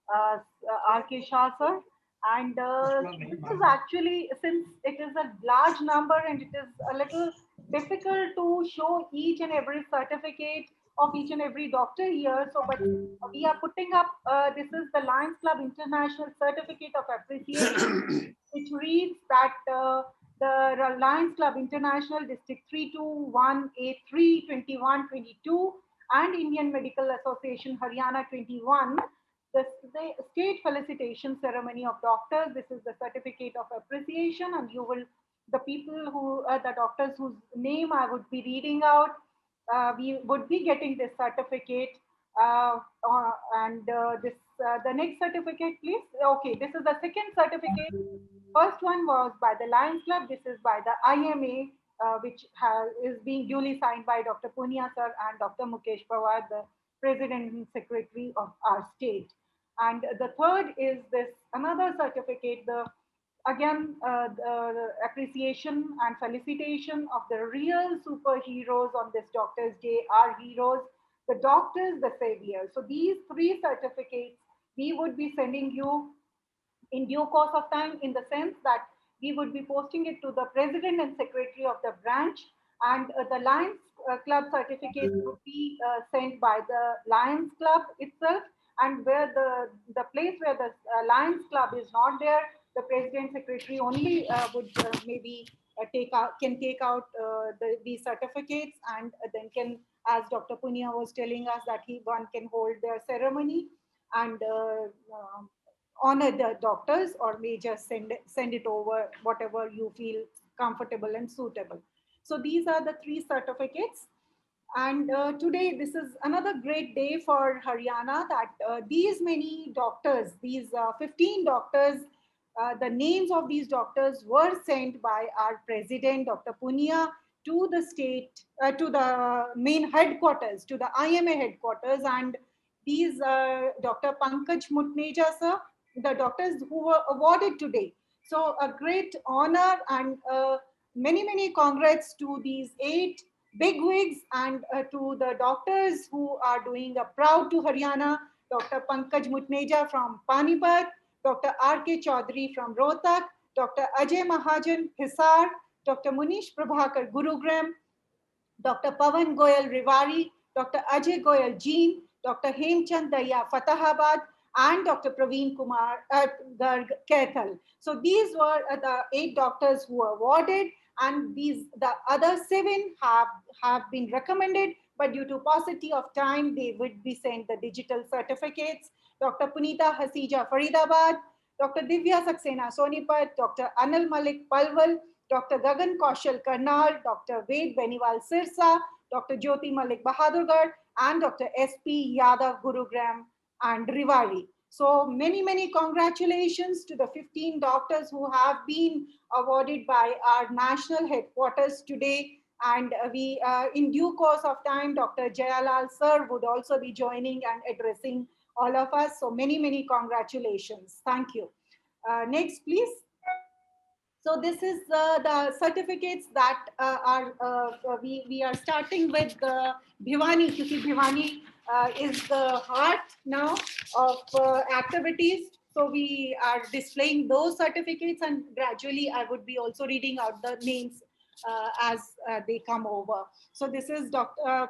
R.K. Shah, sir. And this is actually, since it is a large number and it is a little difficult to show each and every certificate of each and every doctor here. So, but we are putting up, this is the Lions Club International Certificate of Appreciation, which reads that the Lions Club International District 321A3 2122 and Indian Medical Association Haryana 21, the state felicitation ceremony of doctors. This is the certificate of appreciation, and you will, the people who, the doctors whose name I would be reading out, we would be getting this certificate. The next certificate, please. Okay, this is the second certificate. First one was by the Lions Club. This is by the IMA, which is being duly signed by Dr. Punia sir and Dr. Mukesh Pawar, the President and Secretary of our state. And the third is this another certificate, the appreciation and felicitation of the real superheroes on this Doctor's Day, our heroes, the doctors, the saviors. So these 3 certificates we would be sending you in due course of time, in the sense that we would be posting it to the President and Secretary of the branch, and the Lions Club certificate would be sent by the Lions Club itself, and where the place where the Lions Club is not there, the President Secretary only would maybe take out these certificates, and then can, as Dr. Punia was telling us, that one can hold their ceremony and honor the doctors, or may just send it over, whatever you feel comfortable and suitable. So these are the 3 certificates. And today, this is another great day for Haryana, that these many doctors, these 15 doctors, the names of these doctors were sent by our president, Dr. Punia, to the state, to the main headquarters, to the IMA headquarters. And these Dr. Pankaj Mutneja, sir, the doctors who were awarded today. So a great honor, and many congrats to these 8 bigwigs, and to the doctors who are doing a proud to Haryana, Dr. Pankaj Mutneja from Panipat, Dr. R.K. Chaudhary from Rohtak, Dr. Ajay Mahajan, Hisar, Dr. Munish Prabhakar, Gurugram, Dr. Pavan Goyal, Rivari, Dr. Ajay Goyal, Jean, Dr. Hemchand Daya, Fatahabad, and Dr. Praveen Kumar Garg, Kaithal. So these were the 8 doctors who were awarded, and the other 7 have been recommended, but due to paucity of time, they would be sent the digital certificates. Dr. Punita Hasija, Faridabad, Dr. Divya Saxena, Sonipat, Dr. Anil Malik, Palwal, Dr. Gagan Kaushal, Karnal, Dr. Ved Beniwal, Sirsa, Dr. Jyoti Malik, Bahadurgarh, and Dr. S.P. Yadav, Gurugram, and Rivari. So many congratulations to the 15 doctors who have been awarded by our national headquarters today. And we, in due course of time, Dr. Jayalal sir would also be joining and addressing all of us. So many congratulations. Thank you. Next, please. So this is the certificates that we are starting with Bhiwani, because Bhiwani is the heart now of activities. So we are displaying those certificates, and gradually I would be also reading out the names as they come over. So this is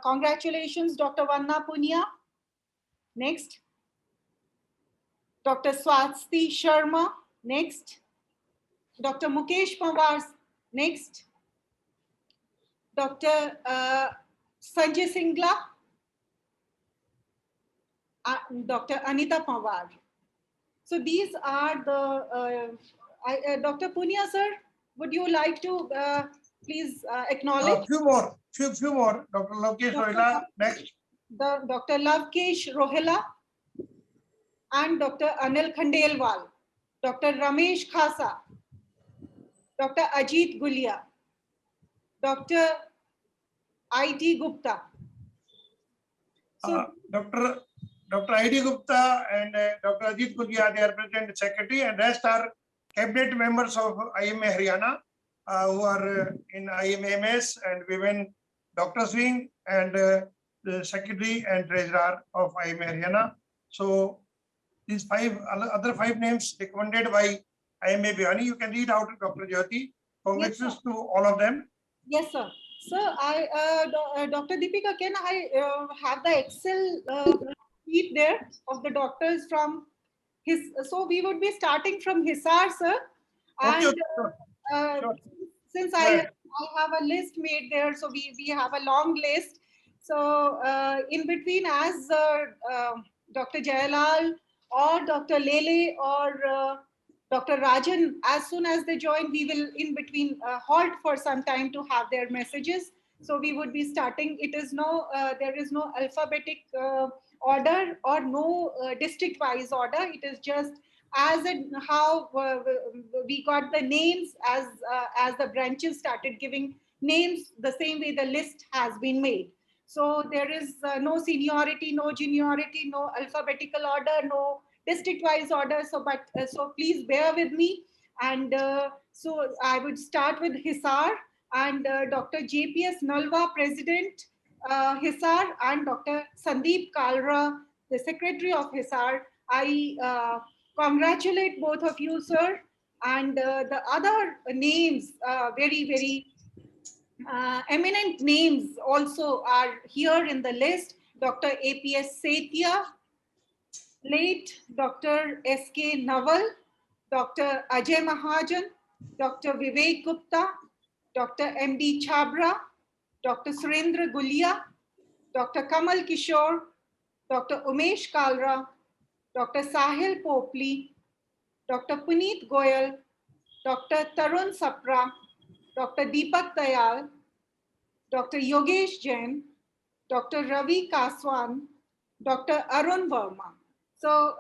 congratulations, Dr. Vanna Punia. Next. Dr. Swasti Sharma. Next. Dr. Mukesh Pawar, next. Dr. Sanjay Singla, Dr. Anita Pawar. So these are the, Dr. Punia sir, would you like to please acknowledge? Few more, Dr. Lavkesh Rohila, next. Dr. Lavkesh Rohila and Dr. Anil Khandelwal, Dr. Ramesh Khasa, Dr. Ajit Gulia, Dr. I.D. Gupta. So, Dr. I.D. Gupta and Dr. Ajit Gulia, they are President and Secretary, and rest are cabinet members of IMA Haryana who are in IMAMS and Women Doctors Wing, and the Secretary and Treasurer of IMA Haryana. So these other 5 names recommended by IMA Bhiwani, you can read out, Dr. Jyoti. Congratulations to all of them. Yes, sir. Sir, Dr. Deepika, can I have the Excel sheet there of the doctors from his? So we would be starting from Hisar, sir. And Okay, sure. Since I have a list made there, so we have a long list. So in between, as Dr. Jayalal or Dr. Lele or Dr. Rajan, as soon as they join, we will in between halt for some time to have their messages. So we would be starting. It is no, there is no alphabetic order or no district-wise order. It is just as in how we got the names as the branches started giving names, the same way the list has been made. So there is no seniority, no juniority, no alphabetical order, no district-wise order. So, so please bear with me. And so I would start with Hisar and Dr. JPS Nalwa, President Hisar, and Dr. Sandeep Kalra, the Secretary of Hisar. I congratulate both of you, sir. And the other names, very eminent names also are here in the list. Dr. APS Setia, late Dr. S.K. Naval, Dr. Ajay Mahajan, Dr. Vivek Gupta, Dr. M.D. Chabra, Dr. Surendra Gulia, Dr. Kamal Kishore, Dr. Umesh Kalra, Dr. Sahil Popli, Dr. Puneet Goyal, Dr. Tarun Sapra, Dr. Deepak Dayal, Dr. Yogesh Jain, Dr. Ravi Kaswan, Dr. Arun Verma. So,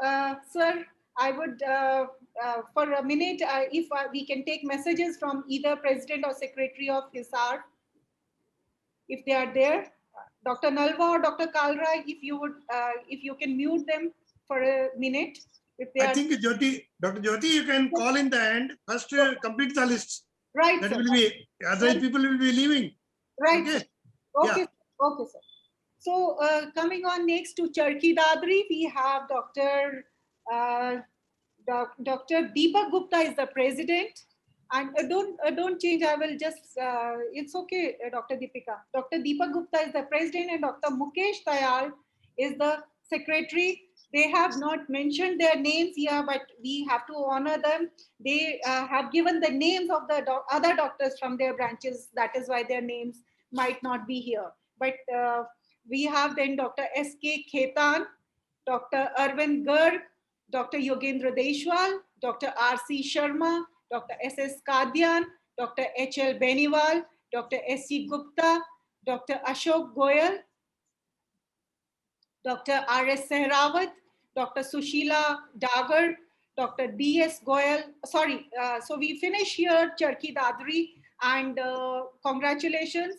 sir, I would, for a minute, if we can take messages from either President or Secretary of Hisar, if they are there. Dr. Nalva or Dr. Kalra, if you would, if you can mute them for a minute. If they I are think Jyoti, Dr. Jyoti, you can call in the end. First, complete the list. right, That sir. will be, otherwise people will be leaving. Right. Okay. Sir. Okay. Okay, sir. So coming on next to Charkhi Dadri, we have Dr. Dr. Deepak Gupta is the president. And don't change. I will just. It's okay, Dr. Deepika. Dr. Deepak Gupta is the president, and Dr. Mukesh Dayal is the secretary. They have not mentioned their names here, but we have to honor them. They have given the names of the other doctors from their branches. That is why their names might not be here. But we have then Dr. S.K. Khetan, Dr. Arvind Garg, Dr. Yogendra Deshwal, Dr. R.C. Sharma, Dr. S.S. Kadian, Dr. H.L. Beniwal, Dr. S.C. Gupta, Dr. Ashok Goyal, Dr. R.S. Sehrawat, Dr. Sushila Dagar, Dr. D.S. Goyal. Sorry, so we finish here Charkhi Dadri, and congratulations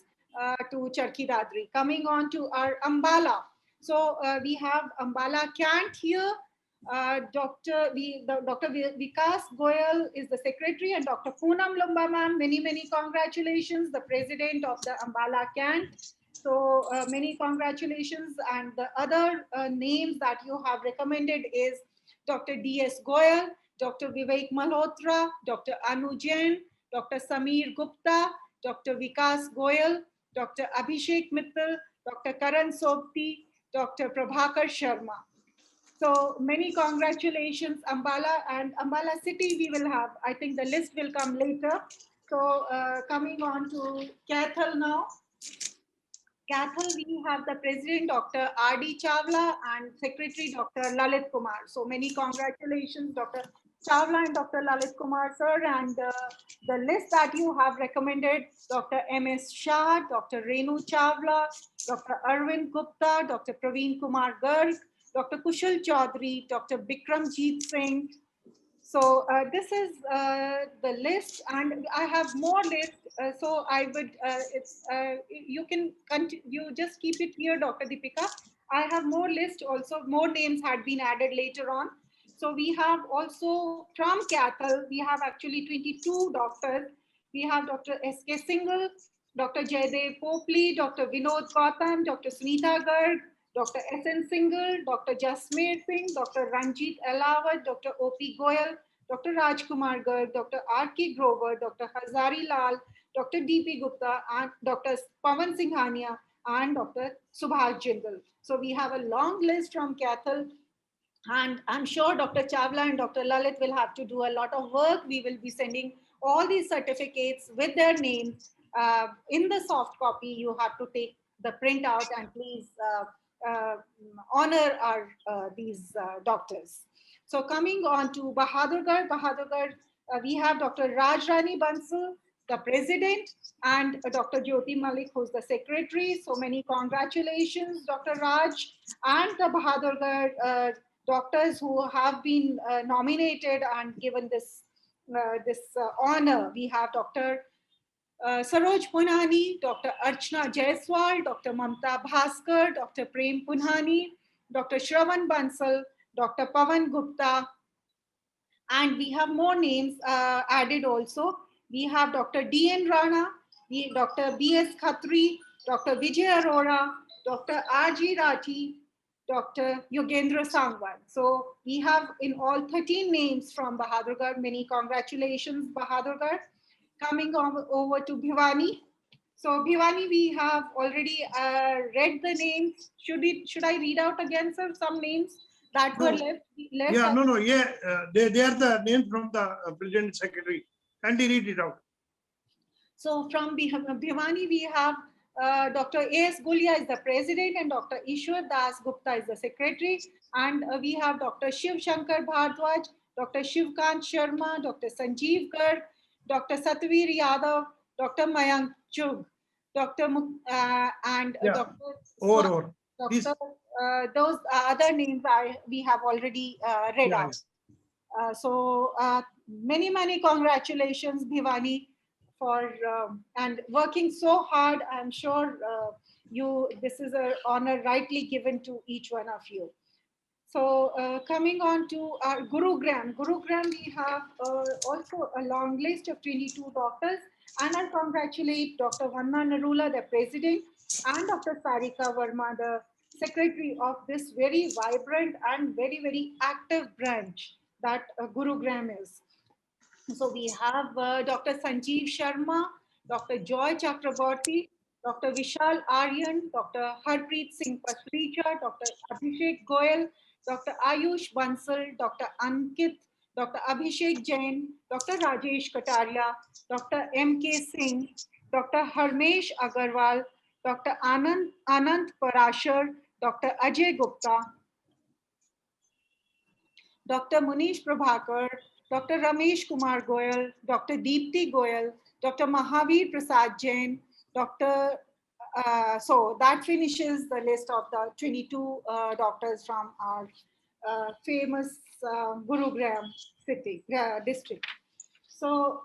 to Charkhi Dadri. Coming on to our Ambala. So we have Ambala Cant here. Dr. Vikas Goyal is the secretary, and Dr. Poonam Lumba ma'am, many congratulations, the president of the Ambala Cant. So many congratulations. And the other names that you have recommended is Dr. D.S. Goyal, Dr. Vivek Malhotra, Dr. Anu Jain, Dr. Samir Gupta, Dr. Vikas Goyal, Dr. Abhishek Mittal, Dr. Karan Sobti, Dr. Prabhakar Sharma. So many congratulations, Ambala, and Ambala City we will have. I think the list will come later. So coming on to Kathal now. Kathal, we have the president, Dr. R.D. Chawla, and secretary, Dr. Lalit Kumar. So many congratulations, Dr. Chawla and Dr. Lalit Kumar, sir. And the list that you have recommended, Dr. M.S. Shah, Dr. Renu Chawla, Dr. Arvind Gupta, Dr. Praveen Kumar Garg, Dr. Kushal Chaudhary, Dr. Bikramjeet Singh. So this is the list, and I have more lists. So I would, you can continue, you just keep it here, Dr. Deepika. I have more list also, more names had been added later on. So we have also from Kathal, we have actually 22 doctors. We have Dr. S.K. Singhal, Dr. Jaydev Popli, Dr. Vinod Gautam, Dr. Sunita Garg, Dr. S.N. Singhal, Dr. Jasmeer Singh, Dr. Ranjit Elawat, Dr. O.P. Goyal, Dr. Rajkumar Garg, Dr. R.K. Grover, Dr. Hazari Lal, Dr. D.P. Gupta, and Dr. Pawan Singhania, and Dr. Subhash Jindal. So we have a long list from Kathal, and I'm sure Dr. Chawla and Dr. Lalit will have to do a lot of work. We will be sending all these certificates with their names in the soft copy. You have to take the printout and please honor our these doctors. So coming on to Bahadurgarh, we have Dr. Raj Rani Bansal, the president, and Dr. Jyoti Malik, who's the secretary. So many congratulations, Dr. Raj, and the Bahadurgarh doctors who have been nominated and given this honor. We have Dr. Saroj Punhani, Dr. Archana Jaiswal, Dr. Mamta Bhaskar, Dr. Prem Punhani, Dr. Shravan Bansal, Dr. Pawan Gupta, and we have more names added also. We have Dr. D.N. Rana, Dr. B.S. Khatri, Dr. Vijay Arora, Dr. R.G. Rathi, Dr. Yogendra Sangwan. So we have in all 13 names from Bahadurgarh. Many congratulations, Bahadurgarh. Coming over to Bhiwani. So Bhiwani, we have already read the names. Should I read out again, sir, some names that were left? Yeah, no, yeah, they are the names from the president secretary. And he read it out. So from Bhiwani, we have Dr. A.S. Gulia is the president, and Dr. Ishwar Das Gupta is the secretary. And we have Dr. Shiv Shankar Bhardwaj, Dr. Shivkant Sharma, Dr. Sanjeev Garg, Dr. Satveer Yadav, Dr. Mayank Chugh, Dr. and Yeah. Dr. Over. Please. Dr. Those other names we have already read Yeah, out. So many congratulations, Bhivani, for and working so hard. I'm sure this is an honor rightly given to each one of you. So coming on to our Gurugram. Gurugram, we have also a long list of 22 doctors, and I congratulate Dr. Vanna Narula, the president, and Dr. Sarika Verma, the secretary of this very vibrant and very active branch that Gurugram is. So we have Dr. Sanjeev Sharma, Dr. Joy Chakraborty, Dr. Vishal Aryan, Dr. Harpreet Singh Pasricha, Dr. Abhishek Goyal, Dr. Ayush Bansal, Dr. Ankit, Dr. Abhishek Jain, Dr. Rajesh Kataria, Dr. M.K. Singh, Dr. Harmesh Agarwal, Dr. Anant Parashar, Dr. Ajay Gupta, Dr. Munish Prabhakar, Dr. Ramesh Kumar Goyal, Dr. Deepti Goyal, Dr. Mahavir Prasad Jain, Dr. So that finishes the list of the 22 doctors from our famous Gurugram city, district. So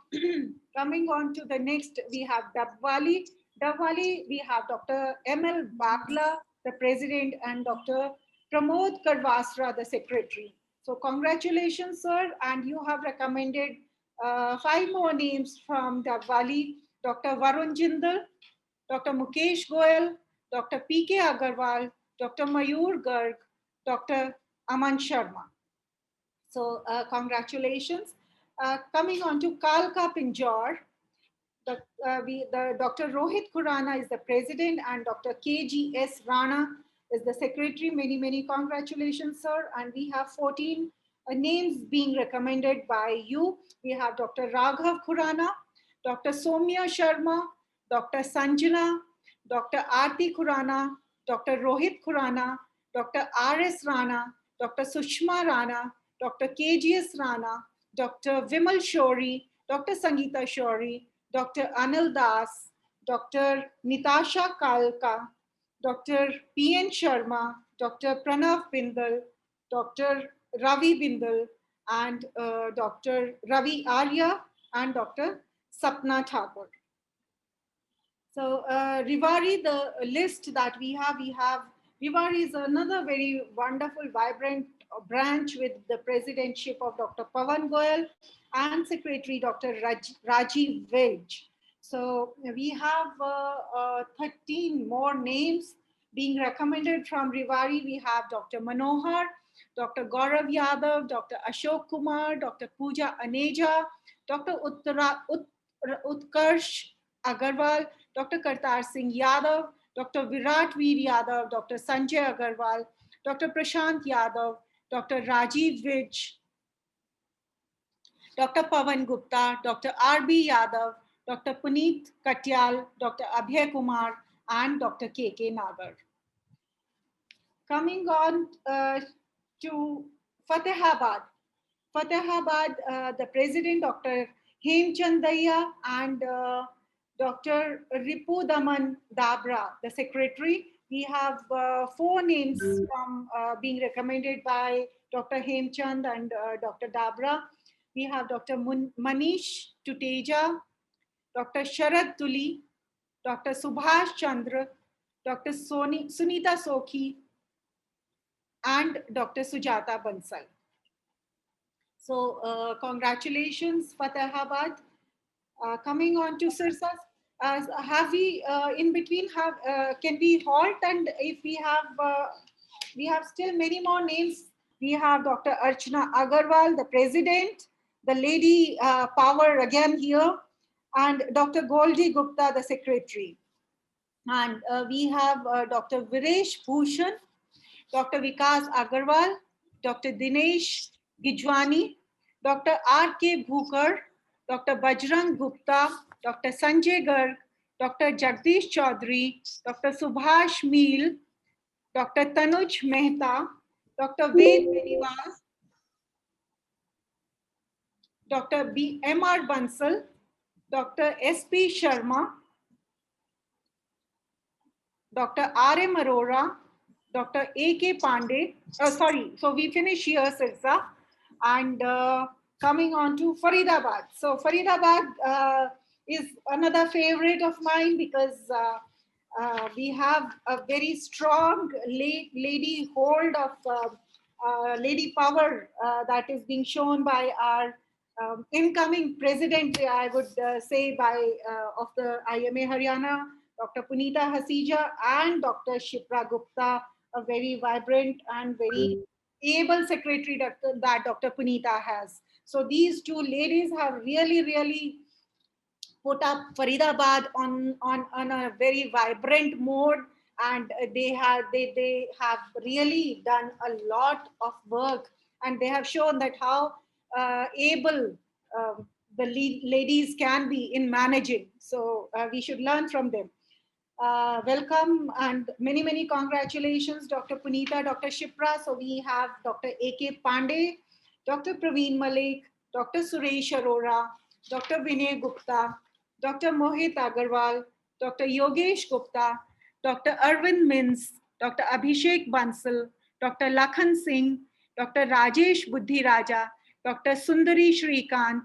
coming on to the next, we have Dabwali. Dabwali, we have Dr. M.L. Bagla, the president, and Dr. Pramod Karwasra, the secretary. So congratulations, sir. And you have recommended 5 more names from Dabwali: Dr. Varun Jindal, Dr. Mukesh Goyal, Dr. P.K. Agarwal, Dr. Mayur Garg, Dr. Aman Sharma. So congratulations. Coming on to Kalka Pinjore, the Dr. Rohit Khurana is the president and Dr. KGS Rana is the secretary. Many congratulations, sir. And we have 14 names being recommended by you. We have Dr. Raghav Khurana, Dr. Somya Sharma, Dr. Sanjana, Dr. Aarti Khurana, Dr. Rohit Khurana, Dr. R.S. Rana, Dr. Sushma Rana, Dr. KGS Rana, Dr. Vimal Shori, Dr. Sangeeta Shori, Dr. Anil Das, Dr. Nitasha Kalka, Dr. P.N. Sharma, Dr. Pranav Bindal, Dr. Ravi Bindal, and Dr. Ravi Arya, and Dr. Sapna Thakur. So Rivari, the list that we have Rivari is another very wonderful, vibrant branch with the presidentship of Dr. Pawan Goyal and Secretary Dr. Rajiv Vij. So we have 13 more names being recommended from Rivari. We have Dr. Manohar, Dr. Gaurav Yadav, Dr. Ashok Kumar, Dr. Pooja Aneja, Dr. Utkarsh Agarwal, Dr. Kartar Singh Yadav, Dr. Virat Veer Yadav, Dr. Sanjay Agarwal, Dr. Prashant Yadav, Dr. Rajiv Vij, Dr. Pawan Gupta, Dr. R.B. Yadav, Dr. Puneet Katyal, Dr. Abhay Kumar, and Dr. K.K. Nagar. Coming on to Fatehabad. Fatehabad, the president, Dr. Hemchand Daya, and Dr. Ripu Daman Dabra, the secretary. We have 4 names from being recommended by Dr. Hemchand and Dr. Dabra. We have Dr. Manish Tuteja, Dr. Sharad Tuli, Dr. Subhash Chandra, Dr. Sunita Sokhi, and Dr. Sujata Bansal. So congratulations, Fatehabad. Coming on to Sirsa, have we in between can we halt, and if we have still many more names. We have Dr. Archana Agarwal, the president, the lady power again here, and Dr. Goldie Gupta, the secretary. And we have Dr. Viresh Bhushan, Dr. Vikas Agarwal, Dr. Dinesh Gijwani, Dr. R.K. Bhukar, Dr. Bajrang Gupta, Dr. Sanjay Garg, Dr. Jagdish Chaudhary, Dr. Subhash Meel, Dr. Tanuj Mehta, Dr. Ved Beniwas, Dr. M.R. Bansal, Dr. S.P. Sharma, Dr. R.M. Arora, Dr. A.K. Pandey. Sorry, so we finish here, Sirsa. And coming on to Faridabad. So Faridabad is another favorite of mine because we have a very strong lady hold of lady power that is being shown by our incoming president, I would say, by of the IMA Haryana, Dr. Punita Hasija, and Dr. Shipra Gupta, a very vibrant and very able secretary that Dr. Punita has. So these two ladies have really, really put up Faridabad on a very vibrant mode, and they have really done a lot of work, and they have shown that how able the ladies can be in managing. So we should learn from them. Welcome and many, many congratulations, Dr. Punita, Dr. Shipra. So we have Dr. A.K. Pandey, Dr. Praveen Malik, Dr. Suresh Arora, Dr. Vinay Gupta, Dr. Mohit Agarwal, Dr. Yogesh Gupta, Dr. Arvind Mins, Dr. Abhishek Bansal, Dr. Lakhan Singh, Dr. Rajesh Buddhi Raja, Dr. Sundari Shrikant,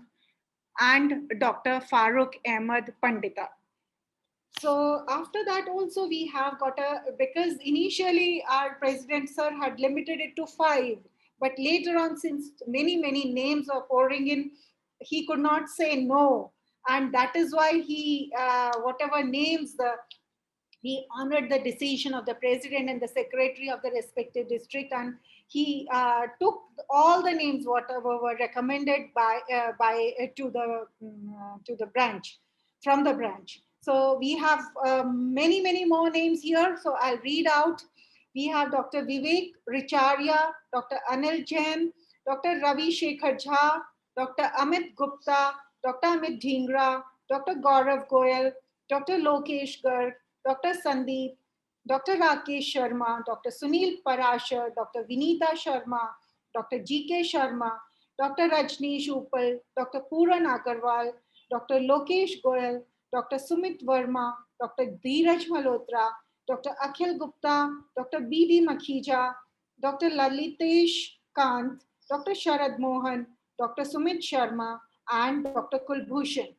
and Dr. Farooq Ahmed Pandita. So after that also we have got because initially our president sir had limited it to 5, but later on, since many, many names are pouring in, he could not say no. And that is why he, whatever names he honored the decision of the president and the secretary of the respective district, and he took all the names whatever were recommended by to the branch, from the branch. So we have many, many more names here. So I'll read out. We have Dr. Vivek Richarya, Dr. Anil Jain, Dr. Ravi Shekhar Jha, Dr. Amit Gupta, Dr. Amit Dhingra, Dr. Gaurav Goyal, Dr. Lokesh Garg, Dr. Sandeep, Dr. Rakesh Sharma, Dr. Sunil Parashar, Dr. Vinita Sharma, Dr. G.K. Sharma, Dr. Rajneesh Uppal, Dr. Pooran Agarwal, Dr. Lokesh Goyal, Dr. Sumit Verma, Dr. Dheeraj Malhotra, Dr. Akhil Gupta, Dr. B.D. Makhija, Dr. Lalitesh Kant, Dr. Sharad Mohan, Dr. Sumit Sharma, and Dr. Kulbhushan.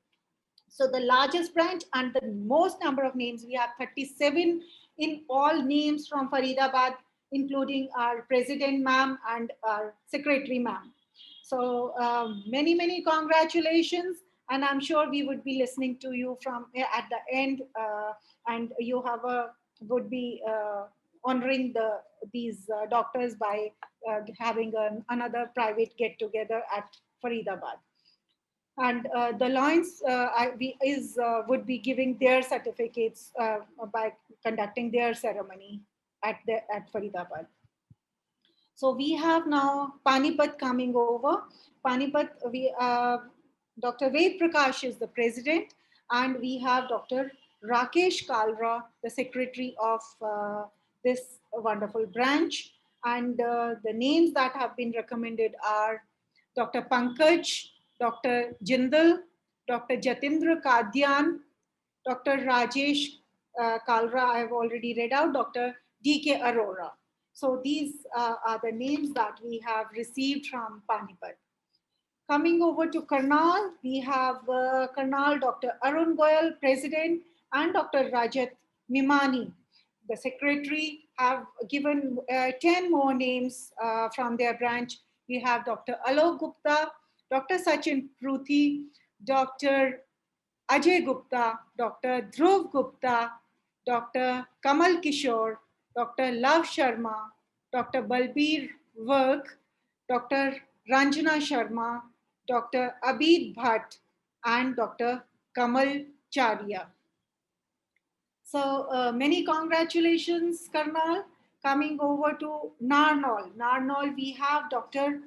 So the largest branch and the most number of names, we have 37 in all names from Faridabad, including our president ma'am and our secretary ma'am. So many, many congratulations. And I'm sure we would be listening to you from at the end, and you have would be honoring these doctors by having another private get together at Faridabad. And the Lions would be giving their certificates by conducting their ceremony at Faridabad. So we have now Panipat coming over. Panipat, Dr. Ved Prakash is the president, and we have Dr. Rakesh Kalra, the secretary of this wonderful branch. And the names that have been recommended are Dr. Pankaj, Dr. Jindal, Dr. Jatindra Kadyan, Dr. Rajesh Kalra, I have already read out, Dr. D.K. Arora. So these are the names that we have received from Panipat. Coming over to Karnal, we have Karnal Dr. Arun Goyal, President, and Dr. Rajat Mimani, the Secretary, have given 10 more names from their branch. We have Dr. Alok Gupta, Dr. Sachin Pruthi, Dr. Ajay Gupta, Dr. Dhruv Gupta, Dr. Kamal Kishore, Dr. Love Sharma, Dr. Balbir Virk, Dr. Ranjana Sharma, Dr. Abid Bhatt, and Dr. Kamal Charia. So many congratulations, Karnal. Coming over to Narnaul. Narnaul, we have Dr.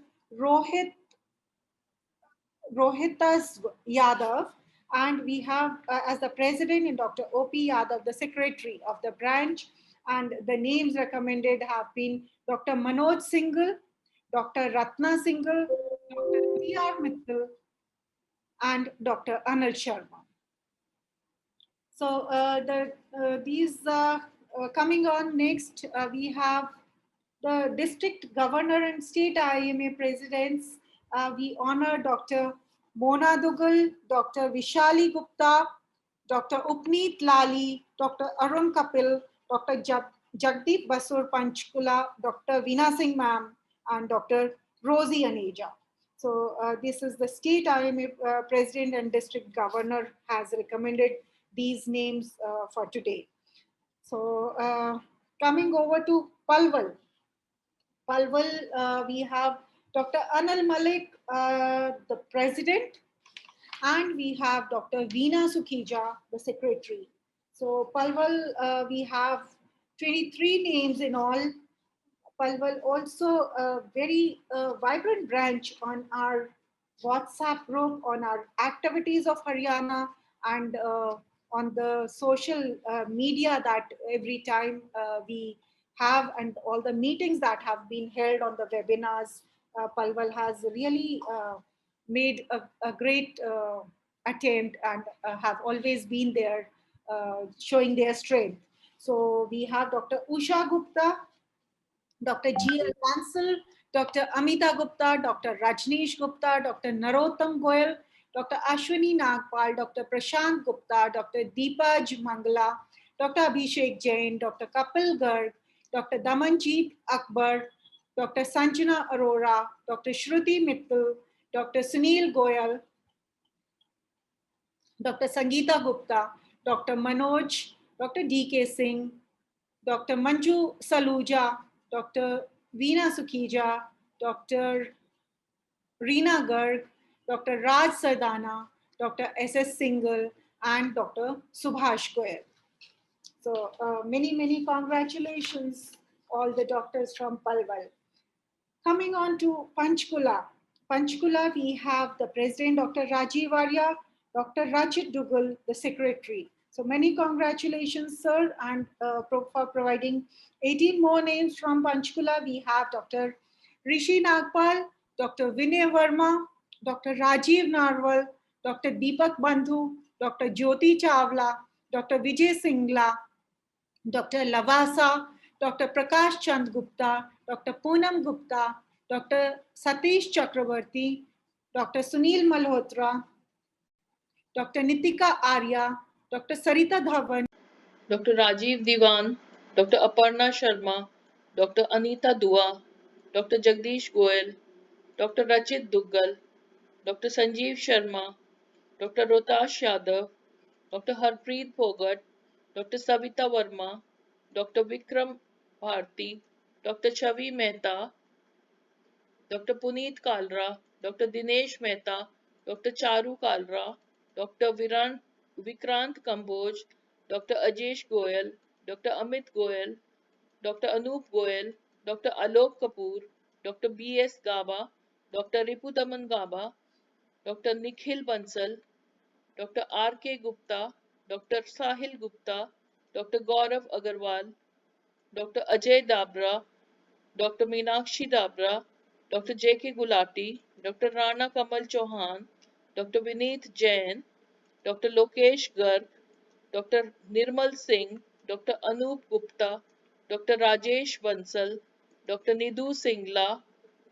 Rohitas Yadav, and we have as the president and Dr. O.P. Yadav, the secretary of the branch. And the names recommended have been Dr. Manoj Singhal, Dr. Ratna Singhal, Dr. T.R. Mittal, and Dr. Anil Sharma. So coming on next, we have the district governor and state IMA presidents. We honor Dr. Mona Dugal, Dr. Vishali Gupta, Dr. Upneet Lali, Dr. Arun Kapil, Dr. Jagdeep Basur Panchkula, Dr. Veena Singh ma'am, and Dr. Rosie Aneja. So this is the state IMA president and district governor has recommended these names for today. So coming over to Palwal. Palwal, we have Dr. Anil Malik, the president, and we have Dr. Veena Sukhija, the secretary. So Palwal, we have 23 names in all. Palwal also a very vibrant branch on our WhatsApp group, on our activities of Haryana, and on the social media that every time we have, and all the meetings that have been held on the webinars. Palwal has really made a great attempt and have always been there showing their strength. So we have Dr. Usha Gupta, Dr. G.L. Bansal, Dr. Amita Gupta, Dr. Rajneesh Gupta, Dr. Narottam Goyal, Dr. Ashwini Nagpal, Dr. Prashant Gupta, Dr. Deepaj Mangala, Dr. Abhishek Jain, Dr. Kapil Garg, Dr. Damanjeet Akbar, Dr. Sanjana Arora, Dr. Shruti Mittal, Dr. Sunil Goyal, Dr. Sangeeta Gupta, Dr. Manoj, Dr. D.K. Singh, Dr. Manju Saluja, Dr. Veena Sukhija, Dr. Reena Garg, Dr. Raj Sardana, Dr. S.S. Singhal, and Dr. Subhash Goyal. So many congratulations, all the doctors from Palwal. Coming on to Panchkula. Panchkula, we have the president, Dr. Rajiv Arya, Dr. Rajit Dugal, the secretary. So many congratulations, sir, and for providing 18 more names from Panchkula. We have Dr. Rishi Nagpal, Dr. Vinay Verma, Dr. Rajiv Narwal, Dr. Deepak Bandhu, Dr. Jyoti Chawla, Dr. Vijay Singla, Dr. Lavasa, Dr. Prakash Chand Gupta, Dr. Poonam Gupta, Dr. Satish Chakravarti, Dr. Sunil Malhotra, Dr. Nitika Arya, Dr. Sarita Dhawan, Dr. Rajiv Diwan, Dr. Aparna Sharma, Dr. Anita Dua, Dr. Jagdish Goyal, Dr. Rachit Duggal, Dr. Sanjeev Sharma, Dr. Rotash Yadav, Dr. Harpreet Bhogat, Dr. Savita Verma, Dr. Vikram Bharti, Dr. Chavi Mehta, Dr. Puneet Kalra, Dr. Dinesh Mehta, Dr. Charu Kalra, Dr. Vikrant Kamboj, Dr. Ajesh Goyal, Dr. Amit Goyal, Dr. Anup Goyal, Dr. Alok Kapoor, Dr. B.S. Gaba, Dr. Ripudaman Gaba, Dr. Nikhil Bansal, Dr. R.K. Gupta, Dr. Sahil Gupta, Dr. Gaurav Agarwal, Dr. Ajay Dabra, Dr. Meenakshi Dabra, Dr. J.K. Gulati, Dr. Rana Kamal Chauhan, Dr. Vineet Jain, Dr. Lokesh Garg, Dr. Nirmal Singh, Dr. Anup Gupta, Dr. Rajesh Bansal, Dr. Nidhu Singla,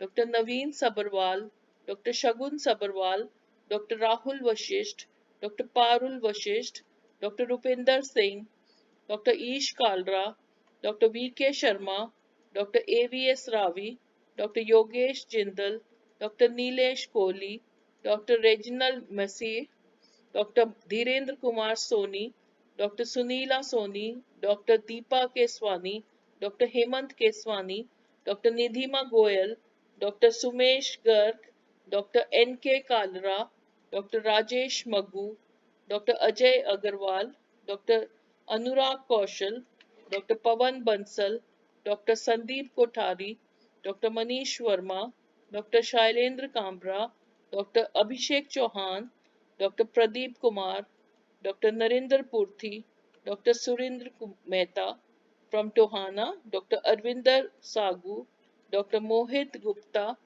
Dr. Naveen Sabharwal, Dr. Shagun Sabharwal, Dr. Rahul Vashisht, Dr. Parul Vashisht, Dr. Rupinder Singh, Dr. Ish Kalra, Dr. V.K. Sharma, Dr. A.V.S. Ravi, Dr. Yogesh Jindal, Dr. Nilesh Kohli, Dr. Reginald Messi, Dr. Dhirendra Kumar Soni, Dr. Sunila Soni, Dr. Deepa Keswani, Dr. Hemant Keswani, Dr. Nidhima Goyal, Dr. Sumesh Garg, Dr. N.K. Kalra, Dr. Rajesh Maggu, Dr. Ajay Agarwal, Dr. Anurag Kaushal, Dr. Pawan Bansal, Dr. Sandeep Kothari, Dr. Manish Verma, Dr. Shailendra Kambra, Dr. Abhishek Chauhan, Dr. Pradeep Kumar, Dr. Narinder Purthi, Dr. Surendra Mehta from Tohana, Dr. Arvinder Sagu, Dr. Mohit Gupta,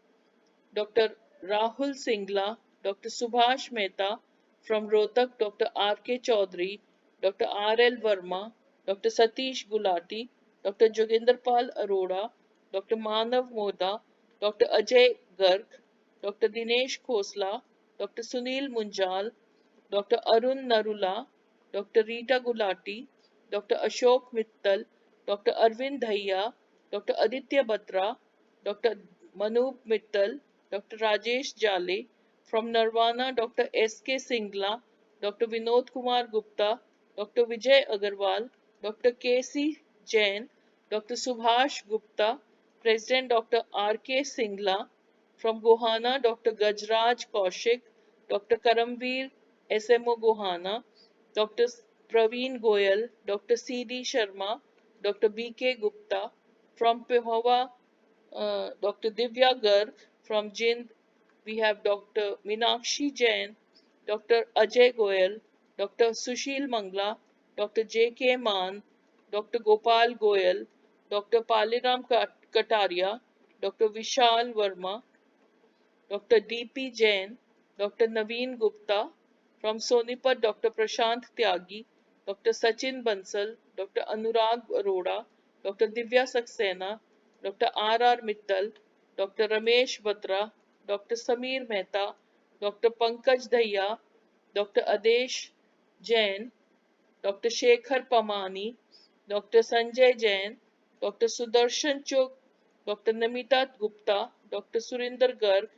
Dr. Rahul Singla, Dr. Subhash Mehta. From Rohtak, Dr. R.K. Chaudhary, Dr. R.L. Verma, Dr. Satish Gulati, Dr. Joginder Pal Arora, Dr. Manav Moda, Dr. Ajay Garg, Dr. Dinesh Khosla, Dr. Sunil Munjal, Dr. Arun Narula, Dr. Rita Gulati, Dr. Ashok Mittal, Dr. Arvind Dhaiya, Dr. Aditya Batra, Dr. Manoop Mittal, Dr. Rajesh Jale, from Nirvana, Dr. S.K. Singla, Dr. Vinod Kumar Gupta, Dr. Vijay Agarwal, Dr. K.C. Jain, Dr. Subhash Gupta, President Dr. R.K. Singla, from Gohana, Dr. Gajraj Kaushik, Dr. Karamveer SMO Gohana, Dr. Praveen Goyal, Dr. C.D. Sharma, Dr. B.K. Gupta, from Pehova, Dr. Divya Garg, from Jind, we have Dr. Minakshi Jain, Dr. Ajay Goyal, Dr. Sushil Mangla, Dr. J.K. Maan, Dr. Gopal Goyal, Dr. Paliram Kataria, Dr. Vishal Verma, Dr. D.P. Jain, Dr. Naveen Gupta, from Sonipat, Dr. Prashant Tyagi, Dr. Sachin Bansal, Dr. Anurag Arora, Dr. Divya Saxena, Dr. R.R. Mittal, Dr. Ramesh Batra, Dr. Samir Mehta, Dr. Pankaj Daya, Dr. Adesh Jain, Dr. Shekhar Pamani, Dr. Sanjay Jain, Dr. Sudarshan Chuk, Dr. Namita Gupta, Dr. Surinder Garg,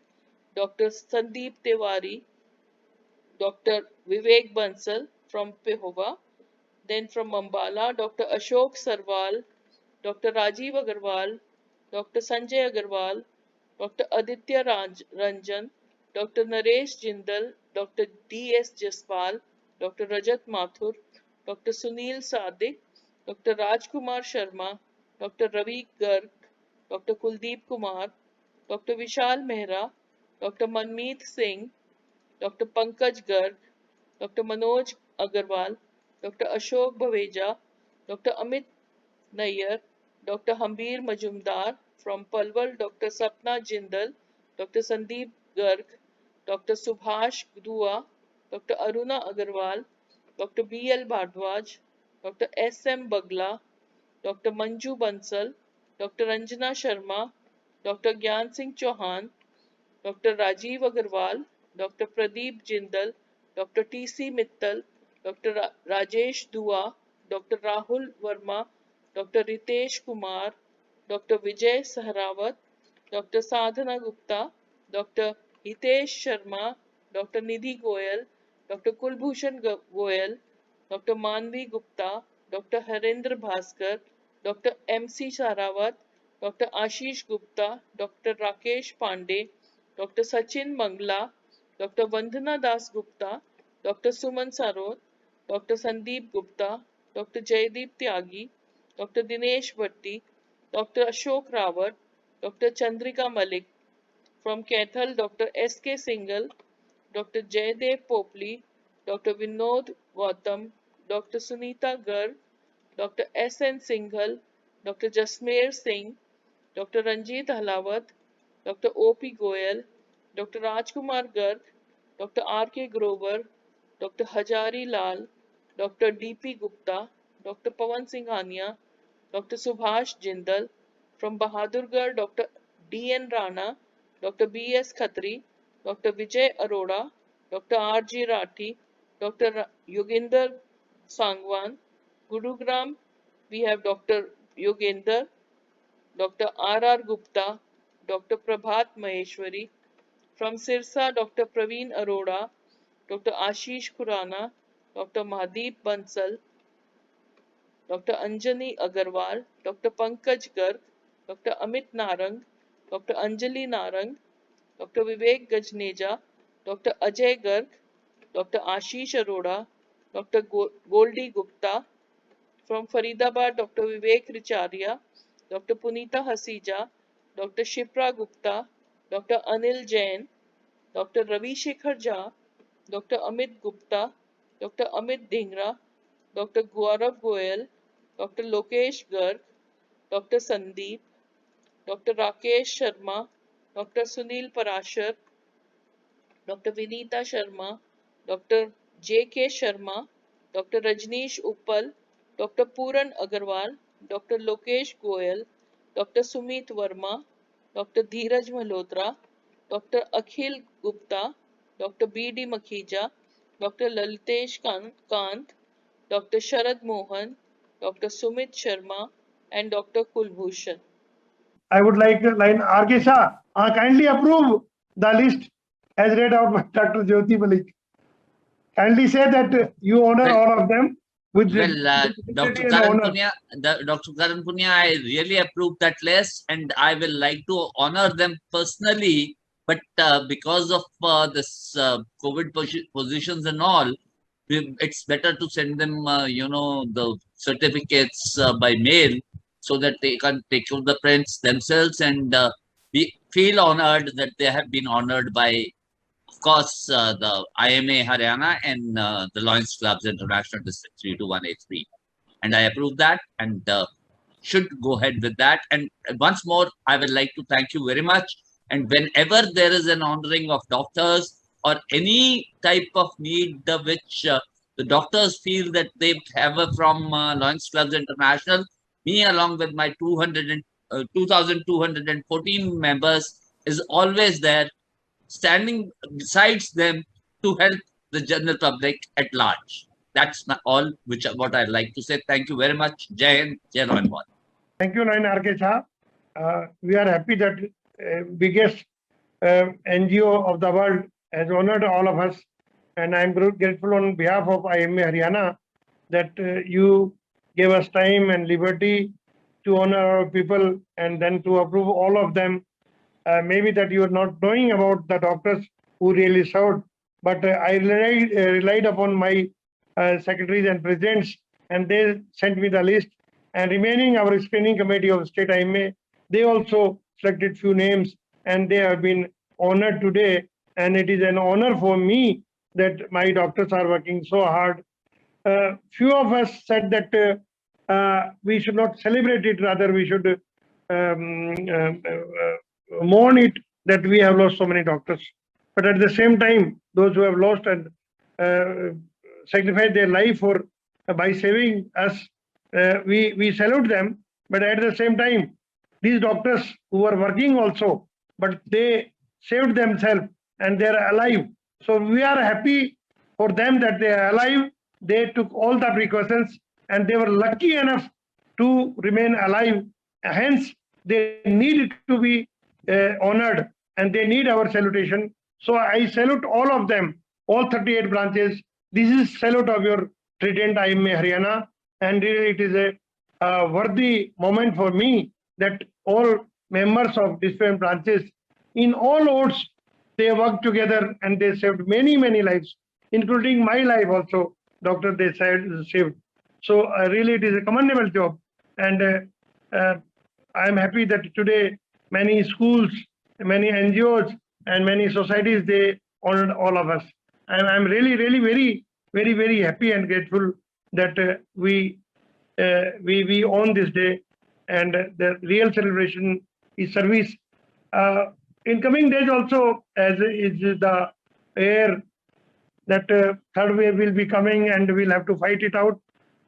Dr. Sandeep Tiwari, Dr. Vivek Bansal from Pehova, then from Ambala, Dr. Ashok Sarwal, Dr. Rajiv Agarwal, Dr. Sanjay Agarwal, Dr. Aditya Ranjan, Dr. Naresh Jindal, Dr. D.S. Jaspal, Dr. Rajat Mathur, Dr. Sunil Sadik, Dr. Rajkumar Sharma, Dr. Ravi Garg, Dr. Kuldeep Kumar, Dr. Vishal Mehra, Dr. Manmeet Singh, Dr. Pankaj Garg, Dr. Manoj Agarwal, Dr. Ashok Baveja, Dr. Amit Nayyar, Dr. Hambir Majumdar from Palwal, Dr. Sapna Jindal, Dr. Sandeep Garg, Dr. Subhash Dua, Dr. Aruna Agarwal, Dr. B.L. Bhardwaj, Dr. S.M. Bagla, Dr. Manju Bansal, Dr. Ranjana Sharma, Dr. Gyan Singh Chauhan, Dr. Rajiv Agarwal, Dr. Pradeep Jindal, Dr. T.C. Mittal, Dr. Rajesh Dua, Dr. Rahul Verma, Dr. Ritesh Kumar, Dr. Vijay Sahrawat, Dr. Sadhana Gupta, Dr. Hitesh Sharma, Dr. Nidhi Goyal, Dr. Kulbhushan Goyal, Dr. Manvi Gupta, Dr. Harendra Bhaskar, Dr. M.C. Sarawat, Dr. Ashish Gupta, Dr. Rakesh Pandey, Dr. Sachin Mangla, Dr. Vandana Das Gupta, Dr. Suman Sarot, Dr. Sandeep Gupta, Dr. Jaideep Tyagi, Dr. Dinesh Bhatti, Dr. Ashok Rawat, Dr. Chandrika Malik, from Kaithal, Dr. S.K. Singhal, Dr. Jaydev Popli, Dr. Vinod Gautam, Dr. Sunita Garg, Dr. S.N. Singhal, Dr. Jasmeer Singh, Dr. Ranjit Halawat, Dr. O.P. Goyal, Dr. Rajkumar Garg, Dr. R.K. Grover, Dr. Hajari Lal, Dr. D.P. Gupta, Dr. Pawan Singhania, Dr. Subhash Jindal, from Bahadurgarh, Dr. D.N. Rana, Dr. B.S. Khatri, Dr. Vijay Arora, Dr. R.G. Rathi, Dr. Yoginder Sangwan, Gurugram, we have Dr. Yoginder, Dr. R.R. Gupta, Dr. Prabhat Maheshwari, from Sirsa, Dr. Praveen Arora, Dr. Ashish Khurana, Dr. Mahadeep Bansal, Dr. Anjani Agarwal, Dr. Pankaj Garg, Dr. Amit Narang, Dr. Anjali Narang, Dr. Vivek Gajneja, Dr. Ajay Garg, Dr. Ashish Arora, Dr. Goldie Gupta, from Faridabad, Dr. Vivek Richaria, Dr. Punita Hasija, Dr. Shipra Gupta, Dr. Anil Jain, Dr. Ravi Shekhar Jha, Dr. Amit Gupta, Dr. Amit Dhingra, Dr. Gaurav Goyal, Dr. Lokesh Garg, Dr. Sandeep, Dr. Rakesh Sharma, Dr. Sunil Parashar, Dr. Vinita Sharma, Dr. J.K. Sharma, Dr. Rajneesh Uppal, Dr. Puran Agarwal, Dr. Lokesh Goyal, Dr. Sumit Verma, Dr. Dheeraj Malhotra, Dr. Akhil Gupta, Dr. B.D. Makhija, Dr. Lalitesh Kant, Dr. Sharad Mohan, Dr. Sumit Sharma, and Dr. Kulbhushan. I would like line R.K. Shah, kindly approve the list as read out by Dr. Jyoti Malik. Kindly say that you honor Well- all of them with Well, dignity Dr. and Karan honor. Punia, Dr. Karan Punia, I really approve that list, and I will like to honor them personally. But because of this COVID positions and all, it's better to send them, the certificates by mail so that they can take out the prints themselves, and we feel honored that they have been honored by, of course, the IMA Haryana and the Lions Clubs International District 32183. And I approve that and should go ahead with that. And once more, I would like to thank you very much. And whenever there is an honoring of doctors or any type of need which the doctors feel that they have from Lions Clubs International, me along with my 2,214 members is always there, standing besides them to help the general public at large. That's all what I'd like to say. Thank you very much. Jai Hind, Jai Law and Order. Thank you, Line R.K. Shah. We are happy that biggest NGO of the world has honored all of us. And I'm grateful on behalf of IMA Haryana that you gave us time and liberty to honor our people and then to approve all of them. Maybe that you are not knowing about the doctors who really served, but I relied upon my secretaries and presidents, and they sent me the list. And remaining our screening committee of state IMA, they also selected few names, and they have been honored today. And it is an honor for me that my doctors are working so hard. Few of us said that we should not celebrate it, rather we should mourn it that we have lost so many doctors. But at the same time, those who have lost and sacrificed their life for by saving us, we salute them. But at the same time, these doctors who are working also, but they saved themselves and they are alive. So we are happy for them that they are alive. They took all the precautions and they were lucky enough to remain alive. Hence, they need to be honored and they need our salutation. So I salute all of them, all 38 branches. This is salute of your Trident IMA Haryana, and it is a worthy moment for me that all members of different branches in all wards, they worked together and they saved many, many lives, including my life also, doctor, they saved. So really it is a commendable job. And I am happy that today many schools, many NGOs and many societies, they honored all of us. And I'm really, really very happy and grateful that we own this day, and the real celebration is service. In coming days also, as is the air, that third wave will be coming and we'll have to fight it out.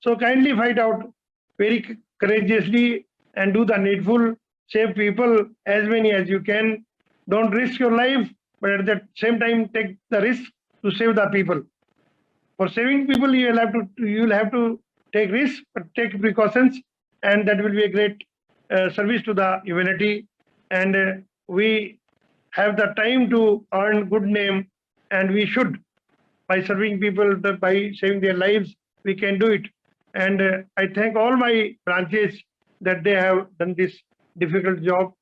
So kindly fight out very courageously and do the needful. Save people as many as you can. Don't risk your life, but at the same time take the risk to save the people. For saving people, you will have to take risks, but take precautions, and that will be a great service to the humanity. And we have the time to earn good name, and we should, by serving people, by saving their lives, we can do it. And I thank all my branches that they have done this difficult job,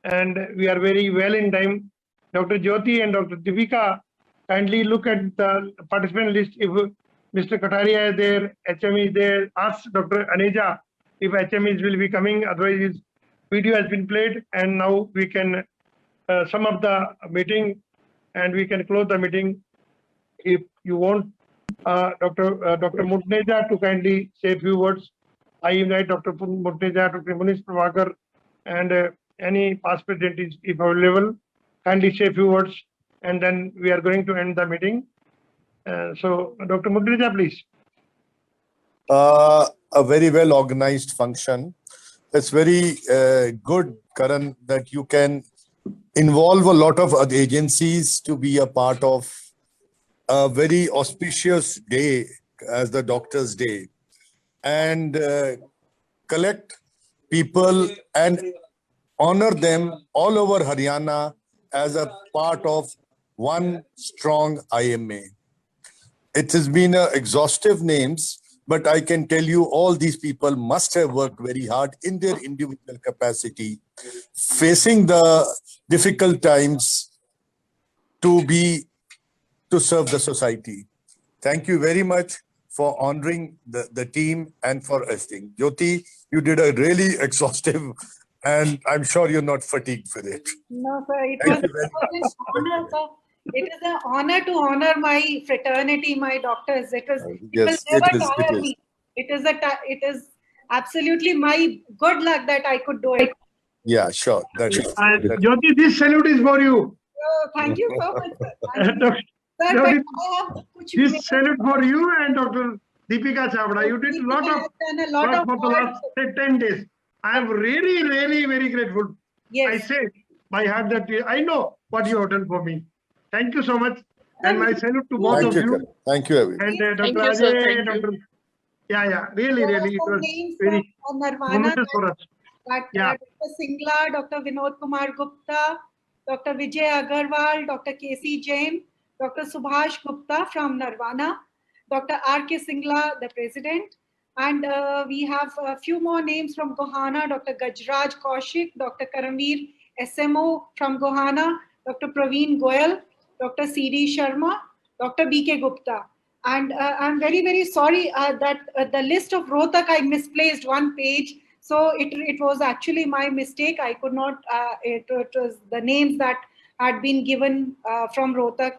and we are very well in time. Dr. Jyoti and Dr. Deepika, kindly look at the participant list. If Mr. Kataria is there, HM is there, ask Dr. Aneja if HMEs will be coming. Otherwise, his video has been played, and now we can sum up the meeting and we can close the meeting. If you want Dr. Mutneja to kindly say a few words, I invite Dr. Mutneja, Dr. Munish Prabhakar, and any past president is, if available, kindly say a few words. and then we are going to end the meeting. So, Dr. Mudrija, please. A very well organized function. It's very good, Karan, that you can involve a lot of other agencies to be a part of a very auspicious day as the Doctor's Day, and collect people and honor them all over Haryana as a part of one strong IMA. It has been exhaustive names, but I can tell you all these people must have worked very hard in their individual capacity, facing the difficult times to serve the society. Thank you very much for honoring the team and for resting. Jyoti, you did a really exhaustive, and I'm sure you're not fatigued with it. No, sir, it Thank was you very an honor, sir. It is an honor to honor my fraternity, my doctors. It will Yes, never it is. tire me. It is absolutely my good luck that I could do it. Yeah, sure. That is. Jyoti, this salute is for you. Thank you so much, sir. Thank you. Sir, but Jyoti, I have kuch this salute for you and Dr. Deepika Chavda. You did a lot Deepika of has done a lot work of for the hard last say, 10 days. I am really, really very grateful. Yes. I say by heart that I know what you have done for me. Thank you so much. And my salute to both Thank of you, you. Karan. Thank you, everyone. And Thank Dr. you, sir. Ajay, Thank you. Dr. Yeah, really, There are really, it some was names very from Nirvana momentous for us. that Yeah. Dr. Singla, Dr. Vinod Kumar Gupta, Dr. Vijay Agarwal, Dr. KC Jain, Dr. Subhash Gupta from Nirvana, Dr. R.K. Singla, the president, and we have a few more names from Gohana, Dr. Gajraj Kaushik, Dr. Karamveer SMO from Gohana, Dr. Praveen Goyal, Dr. C.D. Sharma, Dr. B.K. Gupta. And I'm very, very sorry that the list of Rohtak, I misplaced one page. So it was actually my mistake. I could not, it was the names that had been given from Rohtak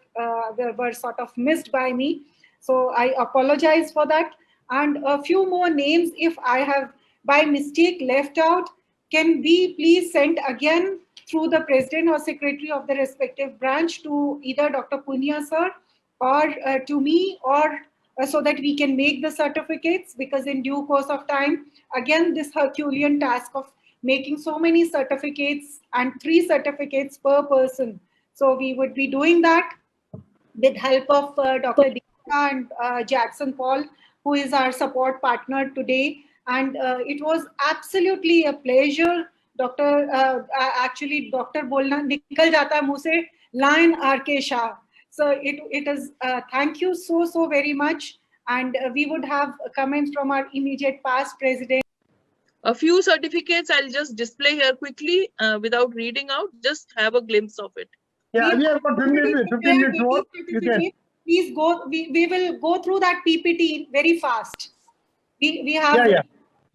were sort of missed by me. So I apologize for that. And a few more names, if I have by mistake left out, can be please sent again through the president or secretary of the respective branch to either Dr. Punia sir or to me, or so that we can make the certificates, because in due course of time, again, this Herculean task of making so many certificates and 3 certificates per person. So we would be doing that with help of Dr. Deepika and Jackson Paul, who is our support partner today. And it was absolutely a pleasure. Actually, Dr. Bolna nikal jata muh se, Lion R.K. Shah. So it is, thank you so very much. And we would have comments from our immediate past president. A few certificates I'll just display here quickly without reading out. Just have a glimpse of it. Yeah, we have got 15 minutes more. You can. Please go, we will go through that PPT very fast. We have,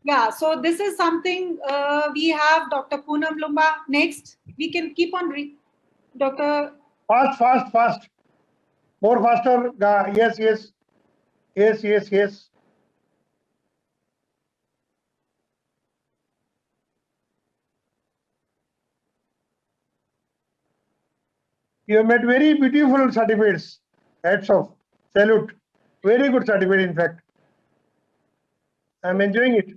yeah, so this is something we have Dr. Poonam Lumba next. We can keep on Dr. Fast. More faster. Yes. You have made very beautiful certificates. Hats off. Salute. Very good certificate, in fact. I'm enjoying it.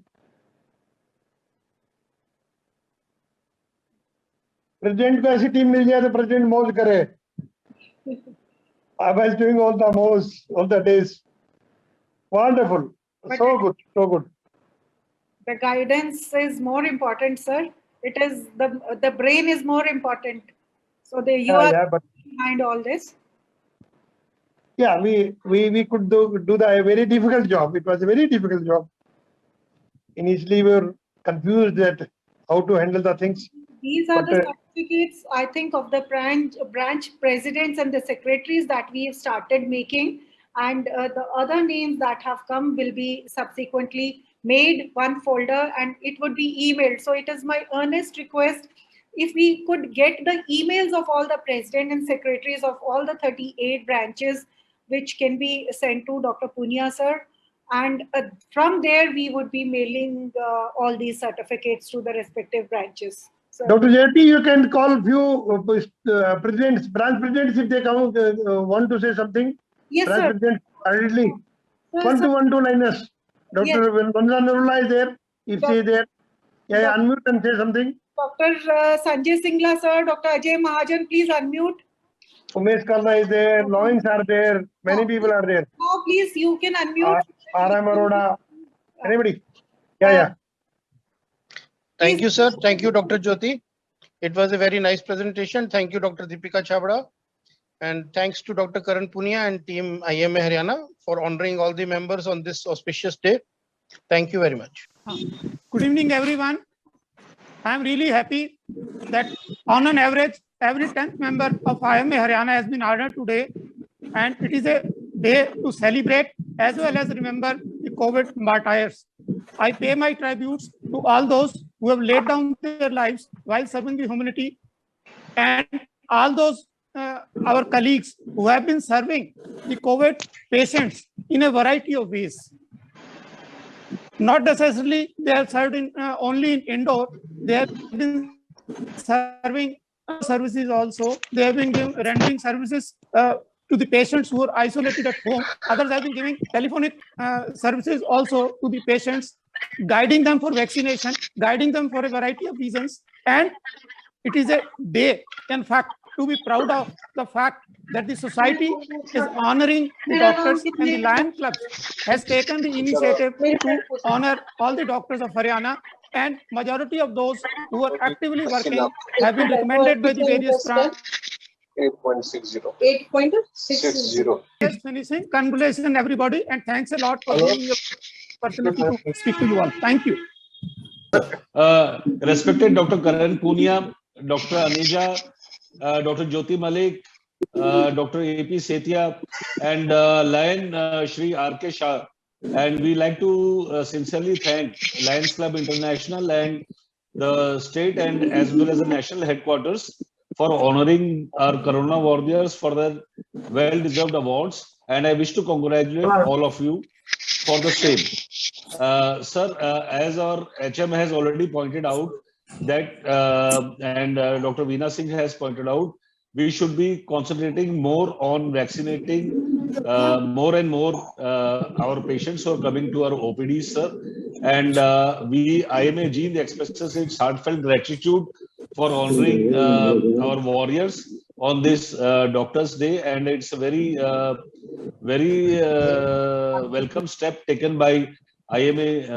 President को ऐसी team मिल जाए तो president मौज करे. I was doing all the mouths, all the days. Wonderful. So good. The guidance is more important, sir. It is the brain is more important. So you are behind all this. Yeah, we could do the very difficult job. It was a very difficult job. Initially, we were confused that how to handle the things. These are the certificates, I think, of the branch presidents and the secretaries that we have started making. And the other names that have come will be subsequently made one folder, and it would be emailed. So it is my earnest request, if we could get the emails of all the president and secretaries of all the 38 branches, which can be sent to Dr. Punia sir. And from there, we would be mailing all these certificates to the respective branches. Dr. Jyoti, you can call few presidents, branch presidents if they come want to say something. Yes, Branch sir. presidents hurriedly. Sir, 1212 liners. Dr. Vanza Narula is there. If she is there, yeah, unmute and say something. Dr. Sanjay Singla, sir. Dr. Ajay Mahajan, please unmute. Umesh Kalla is there. Lawrence are there. Many people are there. Now, please, you can unmute. R.M. Arora. Anybody? Yeah. Thank you, sir. Thank you, Dr. Jyoti. It was a very nice presentation. Thank you, Dr. Deepika Chabra. And thanks to Dr. Karan Punia and team IMA Haryana for honoring all the members on this auspicious day. Thank you very much. Good evening, everyone. I am really happy that on an average, every 10th member of IMA Haryana has been honored today. And it is a day to celebrate as well as remember the COVID martyrs. I pay my tributes to all those who have laid down their lives while serving the humanity, and all those our colleagues who have been serving the COVID patients in a variety of ways. Not necessarily they have served in only in indoor, they have been serving services also. They have been rendering services to the patients who are isolated at home. Others have been giving telephonic services also to the patients, guiding them for vaccination, guiding them for a variety of reasons. And it is a day, in fact, to be proud of the fact that the society is honoring the doctors, and the Lion Club has taken the initiative to honor all the doctors of Haryana, and majority of those who are actively working have been recommended by the various branches. 8.60. 8.60. Just finishing. Congratulations, everybody, and thanks a lot for giving me the opportunity to speak to you all. Thank you. Respected Dr. Karan Punia, Dr. Aneja, Dr. Jyoti Malik, Dr. A.P. Setia, and Lion Shri R.K. Shah. And we like to sincerely thank Lions Club International and the state and as well as the national headquarters for honoring our Corona warriors for their well-deserved awards. And I wish to congratulate all of you for the same. Sir, as our HM has already pointed out, that and Dr. Veena Singh has pointed out, we should be concentrating more on vaccinating more and more our patients who are coming to our OPDs, sir. And IMAG expresses its heartfelt gratitude for honoring our warriors on this Doctors' Day, and it's a very welcome step taken by IMA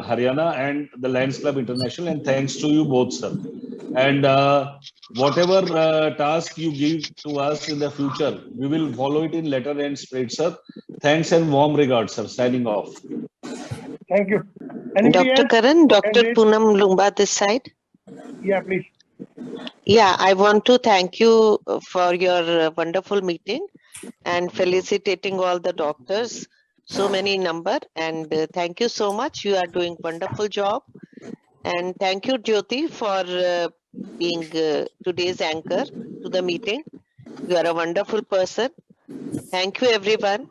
Haryana and the Lions Club International, and thanks to you both, sir. And whatever task you give to us in the future, we will follow it in letter and spirit, sir. Thanks and warm regards, sir. Signing off. Thank you. Dr. Karan, Dr. Poonam Lumba this side. Yeah, please. Yeah, I want to thank you for your wonderful meeting and felicitating all the doctors. So many number, and thank you so much. You are doing wonderful job. And thank you, Jyoti, for being today's anchor to the meeting. You are a wonderful person. Thank you, everyone.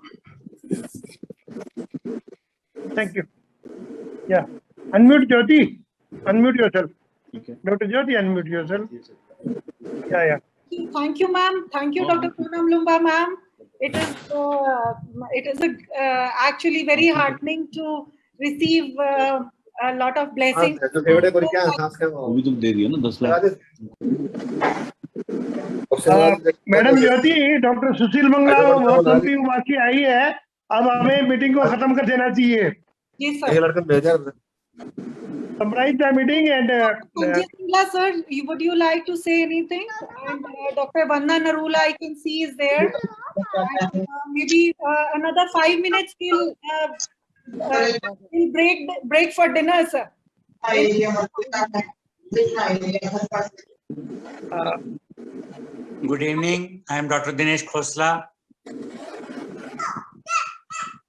Thank you. Yeah. Unmute Jyoti. Unmute yourself. Okay. Dr. Jyoti, unmute yourself. Yeah. Thank you, ma'am. Thank you, Dr. Poonam Lumba, ma'am. It is actually very heartening to receive a lot of blessings. Madam Jyoti, doctor Sushil Mangala बहुत लंबी बाकी आई है, अब हमें meeting को खत्म कर देना चाहिए. जी sir. Summarize the meeting and Sanjay Singla, sir, would you like to say anything? And Dr. Vanna Narula, I can see is there. And, maybe another 5 minutes we'll break for dinner, sir. Good evening. I am Dr. Dinesh Khosla.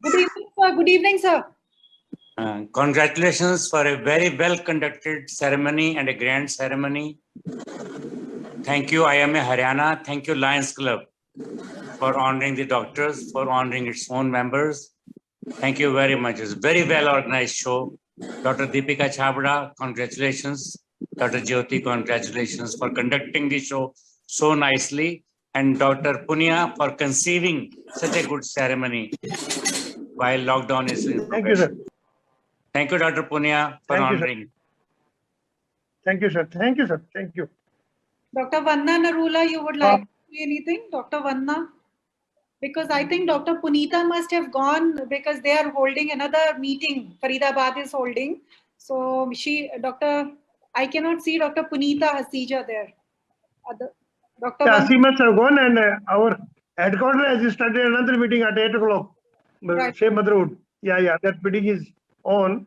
Good evening, sir. Good evening, sir. Congratulations for a very well conducted ceremony and a grand ceremony. Thank you, IMA Haryana. Thank you, Lions Club, for honoring the doctors, for honoring its own members. Thank you very much. It's a very well organized show. Dr. Deepika Chabra, congratulations. Dr. Jyoti, congratulations for conducting the show so nicely. And Dr. Punia for conceiving such a good ceremony while lockdown is in Thank you, progress. sir. Thank you, Dr. Punia, for Thank you, sir. honoring. Thank you, sir. Thank you, sir. Thank you. Dr. Vanna Narula, you would like to say anything? Dr. Vanna? Because I think Dr. Punita must have gone because they are holding another meeting. Faridabad is holding. So I cannot see Dr. Punita Hasija there. Dr. Yeah, Vanna. she must have gone, and our headquarters has started another meeting at 8 o'clock. Right. Sheikh Madrood. Yeah, that meeting is on.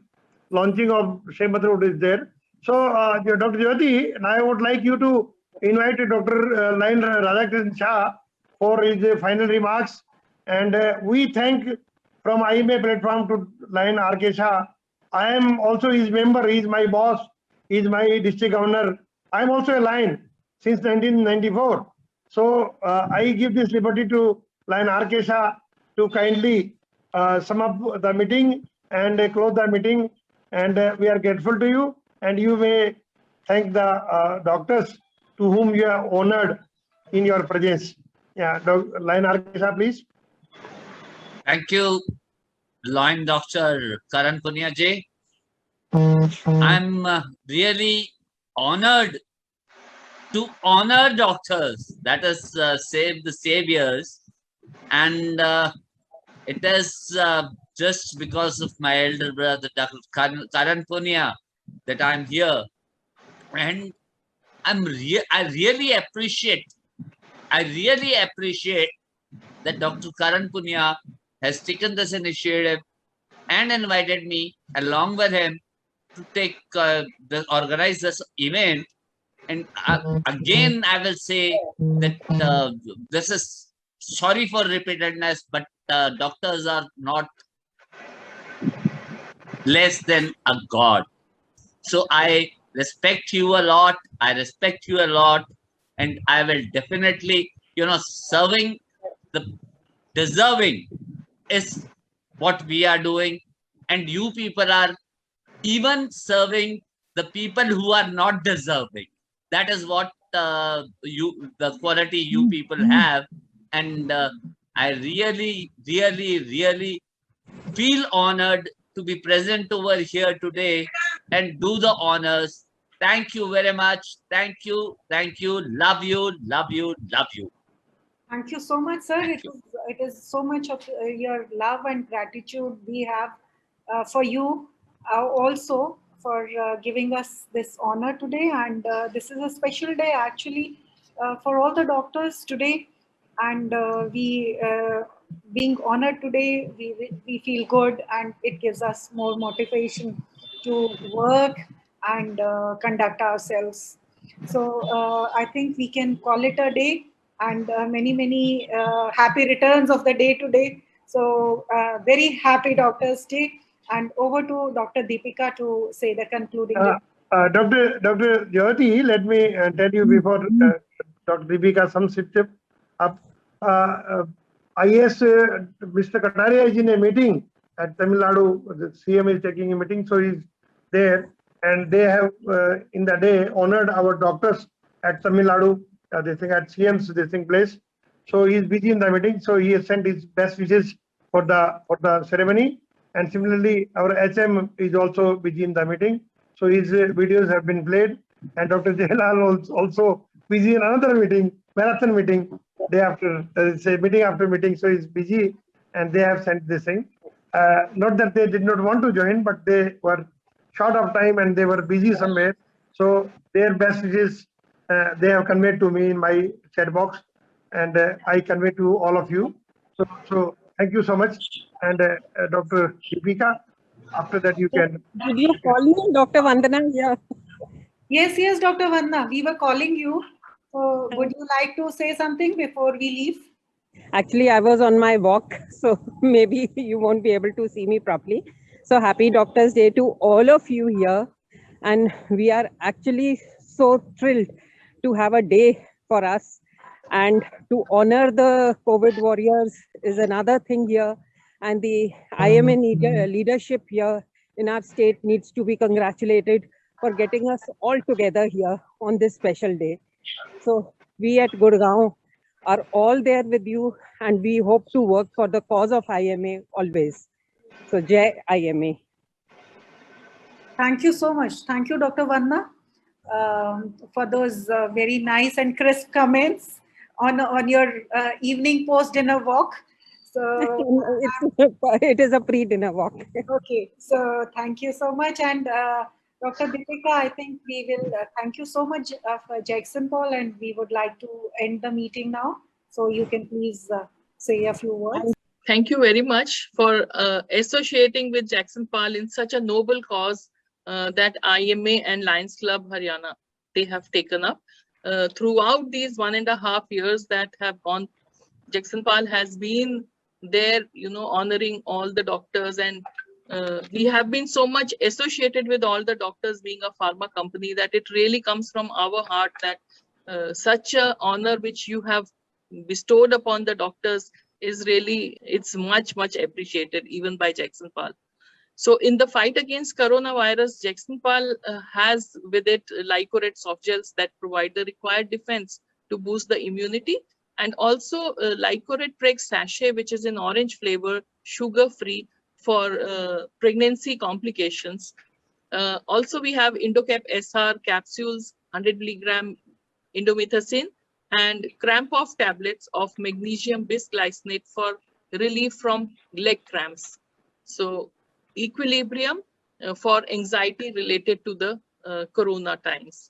Launching of Sheikh Madrood is there. So, Dr. Jyoti, and I would like you to invite Dr. Lion Radhakrishnan Shah for his final remarks. And we thank from IMA platform to Lion R.K. Shah. I am also his member. He is my boss. He is my district governor. I am also a Lion since 1994. So I give this liberty to Lion R.K. Shah to kindly sum up the meeting and close the meeting. And we are grateful to you. And you may thank the doctors to whom you are honored in your presence. Yeah, Lion R.K. Shah, please. Thank you, Lion Dr. Karan Punia ji. I'm really honored to honor doctors, that is save the saviors, and it is just because of my elder brother Dr. Karan Punia that I'm here, and I really appreciate that Dr. Karan Punia has taken this initiative and invited me along with him to take organize this event. And again, I will say that this is sorry for repeatedness, but doctors are not less than a god. So I respect you a lot. And I will definitely, serving the deserving is what we are doing. And you people are even serving the people who are not deserving. That is what the quality you people have. And I really feel honored to be present over here today and do the honors. Thank you very much. Thank you. Love you. Thank you so much, sir. It is so much of your love and gratitude we have for you also for giving us this honor today. And this is a special day actually for all the doctors today. And we being honored today, we feel good, and it gives us more motivation to work and conduct ourselves. So I think we can call it a day, and many happy returns of the day today. So very happy Doctors Day. And over to Dr. Deepika to say the concluding. Dr. Jyoti, let me tell you before Dr. Deepika sums it up. Mr. Kataria is in a meeting at Tamil Nadu. The CM is taking a meeting, so he's there. And they have in the day honored our doctors at Tamil Nadu, at CM's place. So he's busy in the meeting. So he has sent his best wishes for the ceremony. And similarly, our HM is also busy in the meeting. So his videos have been played. And Dr. Jailal is also busy in another meeting, marathon meeting, day after, meeting after meeting. So he's busy, and they have sent this thing. Not that they did not want to join, but they were short of time and they were busy somewhere. So their best wishes they have conveyed to me in my chat box, and I convey to all of you. So thank you so much. And Dr. Deepika, after that you can. Did you call me Dr. Vandana? Yeah. Yes, Dr. Vandana, we were calling you. So would you like to say something before we leave? Actually, I was on my walk, so maybe you won't be able to see me properly. So happy Doctors Day to all of you here. And we are actually so thrilled to have a day for us. And to honor the COVID warriors is another thing here. And the IMA leadership here in our state needs to be congratulated for getting us all together here on this special day. So we at Gurgaon are all there with you, and we hope to work for the cause of IMA always. So Jai IMA. Thank you so much. Thank you, Dr. Vanna, for those very nice and crisp comments on your evening post-dinner walk. So it is a pre-dinner walk. Okay, so thank you so much. And Dr. Deepika, I think we will thank you so much for Jackson Paul, and we would like to end the meeting now. So you can please say a few words. Thank you very much for associating with Jackson Paul in such a noble cause that IMA and Lions Club Haryana, they have taken up. Throughout these 1.5 years that have gone, Jackson Paul has been there, you know, honoring all the doctors, and we have been so much associated with all the doctors, being a pharma company, that it really comes from our heart that such a honor which you have bestowed upon the doctors is really, it's much appreciated even by Jackson Paul. So in the fight against coronavirus, Jackson Paul has with it Lycoret soft gels that provide the required defense to boost the immunity, and also Lycoret Preg sachet, which is in orange flavor, sugar-free for pregnancy complications. Also, we have Indocap SR capsules, 100 milligram indomethacin, and cramp-off tablets of magnesium bisglycinate for relief from leg cramps. So equilibrium for anxiety related to the corona times.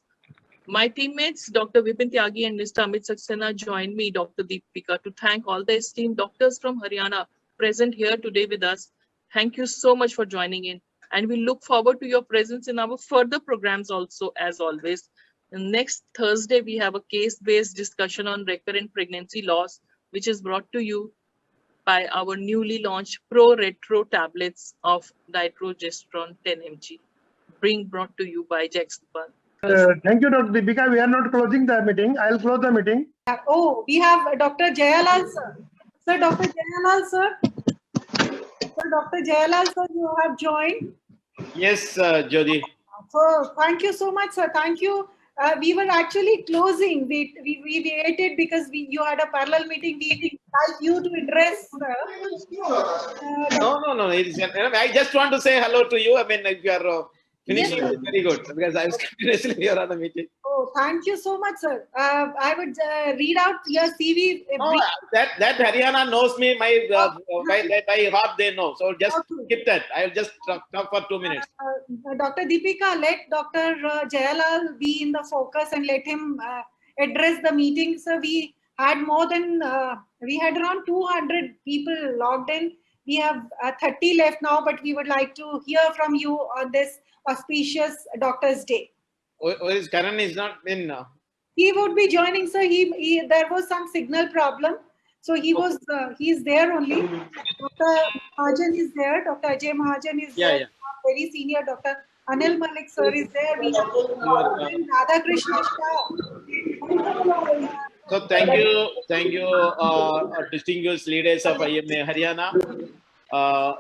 My teammates, Dr. Vipin Tyagi and Mr. Amit Saxena, joined me, Dr. Deepika, to thank all the esteemed doctors from Haryana present here today with us. Thank you so much for joining in, and we look forward to your presence in our further programs also, as always. And next Thursday, we have a case-based discussion on recurrent pregnancy loss, which is brought to you by our newly launched Pro Retro tablets of dydrogesterone 10 mg, brought to you by Jackson Paul. Thank you, Dr. Deepika. We are not closing the meeting. I'll close the meeting. Oh, we have Dr. Jayalal, sir. Sir, Dr. Jayalal, sir. Sir, Dr. Jayalal, sir, you have joined. Yes, Jyoti. So thank you so much, sir. Thank you. We were actually closing. We waited because you had a parallel meeting. We like you to address. No. I just want to say hello to you. I mean, if you are finishing, yes, very good, because I was continuously here on the meeting. Oh, thank you so much, sir. I would read out your CV. No, that Haryana knows me. By heart they know. So just skip that. I'll just talk for 2 minutes. Dr. Deepika, let Dr. Jayalal be in the focus and let him address the meeting. So we had we had around 200 people logged in. We have 30 left now, but we would like to hear from you on this auspicious Doctor's Day. Where is Karan? Is not in now. He would be joining, sir. There was some signal problem, so he's there only. Dr. Mahajan is there. Dr. Ajay Mahajan is there. Yeah. Very senior. Dr. Anil Malik sir is there. We have Radha Krishna Shah. So thank you, distinguished leaders of IMA Haryana.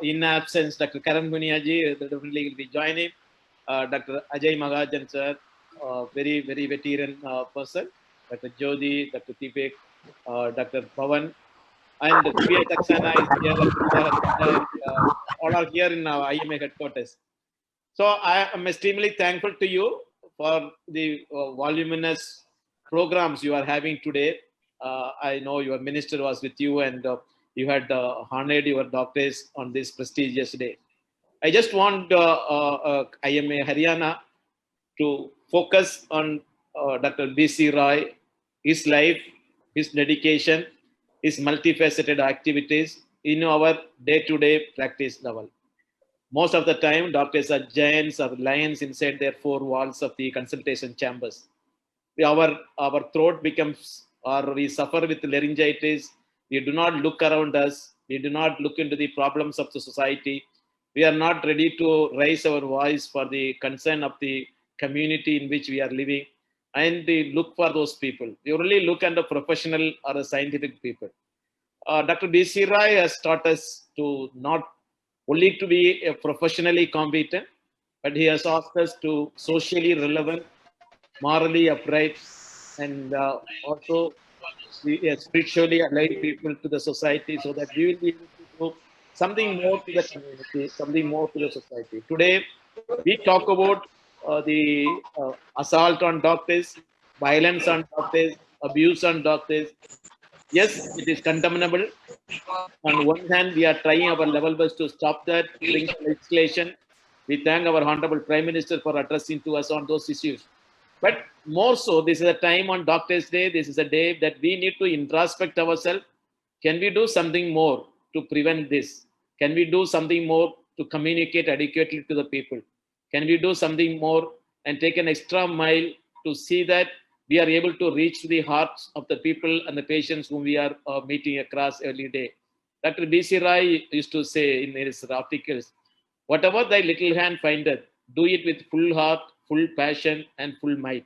In absence, Dr. Karan Punia ji definitely will be joining. Dr. Ajay Mahajan sir, very veteran person. Dr. Jyoti, Dr. Deepik, Dr. Pawan, and P.A. Saxena is here. All are here in our IMA headquarters. So I am extremely thankful to you for the voluminous programs you are having today. I know your minister was with you, and you had honored your doctors on this prestigious day. I just want IMA Haryana to focus on Dr. B.C. Roy, his life, his dedication, his multifaceted activities in our day-to-day practice level. Most of the time, doctors are giants or lions inside their four walls of the consultation chambers. Our throat becomes, or we suffer with laryngitis. We do not look around us. We do not look into the problems of the society. We are not ready to raise our voice for the concern of the community in which we are living, and we look for those people. We only look at the professional or the scientific people. Dr. B.C. Roy has taught us to not only to be professionally competent, but he has asked us to socially relevant, morally upright, and also spiritually aligned people to the society, so that we will be able to do something more to the community, something more to the society. Today, we talk about the assault on doctors, violence on doctors, abuse on doctors. Yes, it is condemnable. On one hand, we are trying our level best to stop that, bring legislation. We thank our Honorable Prime Minister for addressing to us on those issues. But more so, this is a time on Doctors' Day. This is a day that we need to introspect ourselves. Can we do something more to prevent this? Can we do something more to communicate adequately to the people? Can we do something more and take an extra mile to see that we are able to reach the hearts of the people and the patients whom we are meeting across every day? Dr. B.C. Rai used to say in his articles, whatever thy little hand findeth, do it with full heart, full passion, and full might.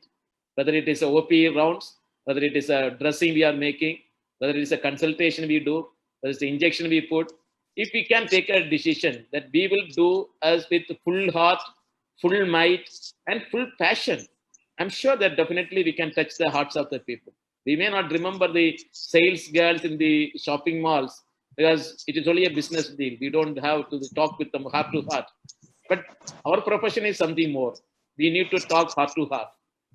Whether it is a OP rounds, whether it is a dressing we are making, whether it is a consultation we do, whether it's the injection we put, if we can take a decision that we will do as with full heart, full might, and full passion, I'm sure that definitely we can touch the hearts of the people. We may not remember the sales girls in the shopping malls because it is only a business deal. We don't have to talk with them heart to heart. But our profession is something more. We need to talk heart to heart.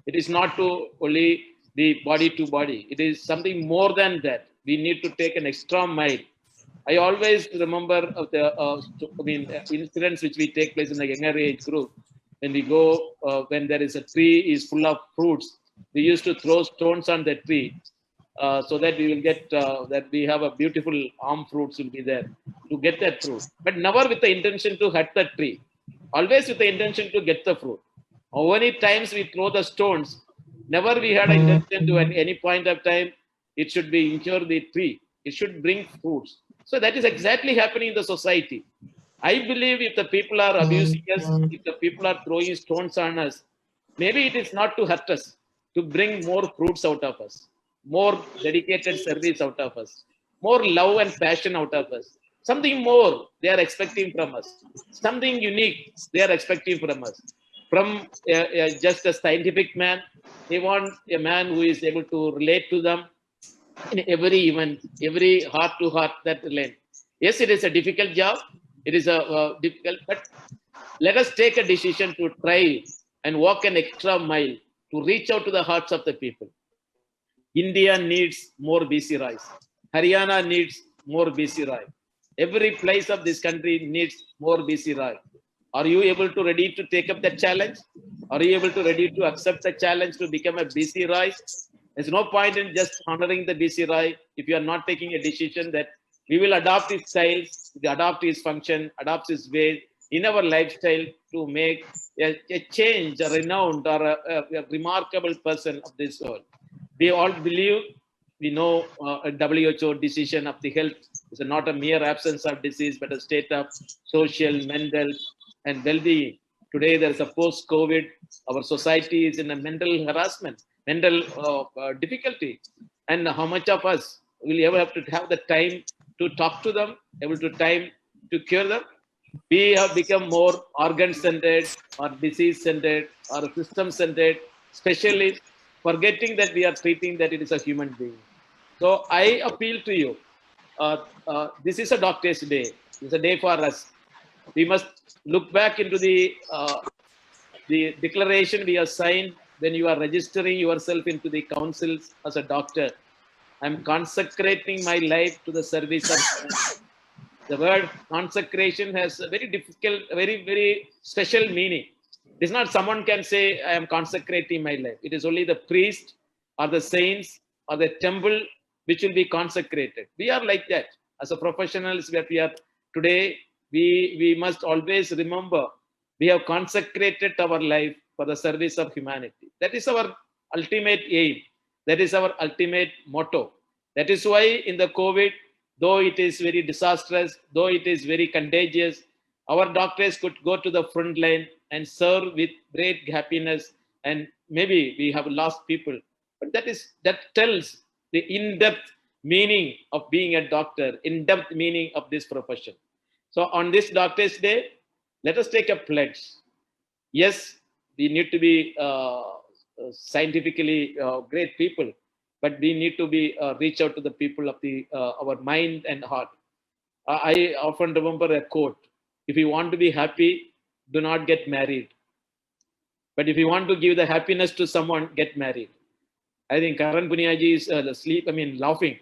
It is not to only the body to body. It is something more than that. We need to take an extra mile. I always remember of the incidents which we take place in the younger age group. When we go, when there is a tree is full of fruits, we used to throw stones on the tree so that we will get that we have a beautiful arm fruits will be there to get that fruit, but never with the intention to hurt the tree. Always with the intention to get the fruit. How many times we throw the stones? Never we had an intention to at any point of time it should be injure the tree. It should bring fruits. So that is exactly happening in the society. I believe if the people are abusing us, if the people are throwing stones on us, maybe it is not to hurt us, to bring more fruits out of us, more dedicated service out of us, more love and passion out of us. Something more they are expecting from us. Something unique they are expecting from us. From just a scientific man, they want a man who is able to relate to them in every event, every heart to heart that relate. Yes, it is a difficult job. It is a difficult, but let us take a decision to try and walk an extra mile to reach out to the hearts of the people. India needs more BC Rais. Haryana needs more BC Rai. Every place of this country needs more BC Rai. Are you able to ready to take up that challenge? Are you able to ready to accept the challenge to become a BC Rai? There's no point in just honoring the BC Rai if you are not taking a decision that we will adopt his styles, adopt his function, adopt his way in our lifestyle to make a change, a renowned or a remarkable person of this world. We all believe, we know a WHO decision of the health is not a mere absence of disease, but a state of social, mental, and well-being. Today, there is a post-COVID, our society is in a mental harassment, mental difficulty. And how much of us will ever have to have the time to talk to them, able to time to cure them? We have become more organ-centered or disease-centered or system-centered, especially forgetting that we are treating that it is a human being. So I appeal to you. This is a Doctor's Day. It's a day for us. We must look back into the declaration we have signed when you are registering yourself into the councils as a doctor. I'm consecrating my life to the service of. The word consecration has a very difficult, very special meaning. It's not someone can say, I am consecrating my life. It is only the priest or the saints or the temple which will be consecrated. We are like that. As a professionals that we are today, we must always remember we have consecrated our life for the service of humanity. That is our ultimate aim. That is our ultimate motto. That is why in the COVID, though it is very disastrous, though it is very contagious, our doctors could go to the front line and serve with great happiness. And maybe we have lost people, but that tells the in-depth meaning of being a doctor, in-depth meaning of this profession. So on this Doctor's Day, let us take a pledge. Yes, we need to be scientifically great people, but we need to be reach out to the people of the our mind and heart. I often remember a quote: "If you want to be happy, do not get married. But if you want to give the happiness to someone, get married." I think Karan Puniaji is laughing.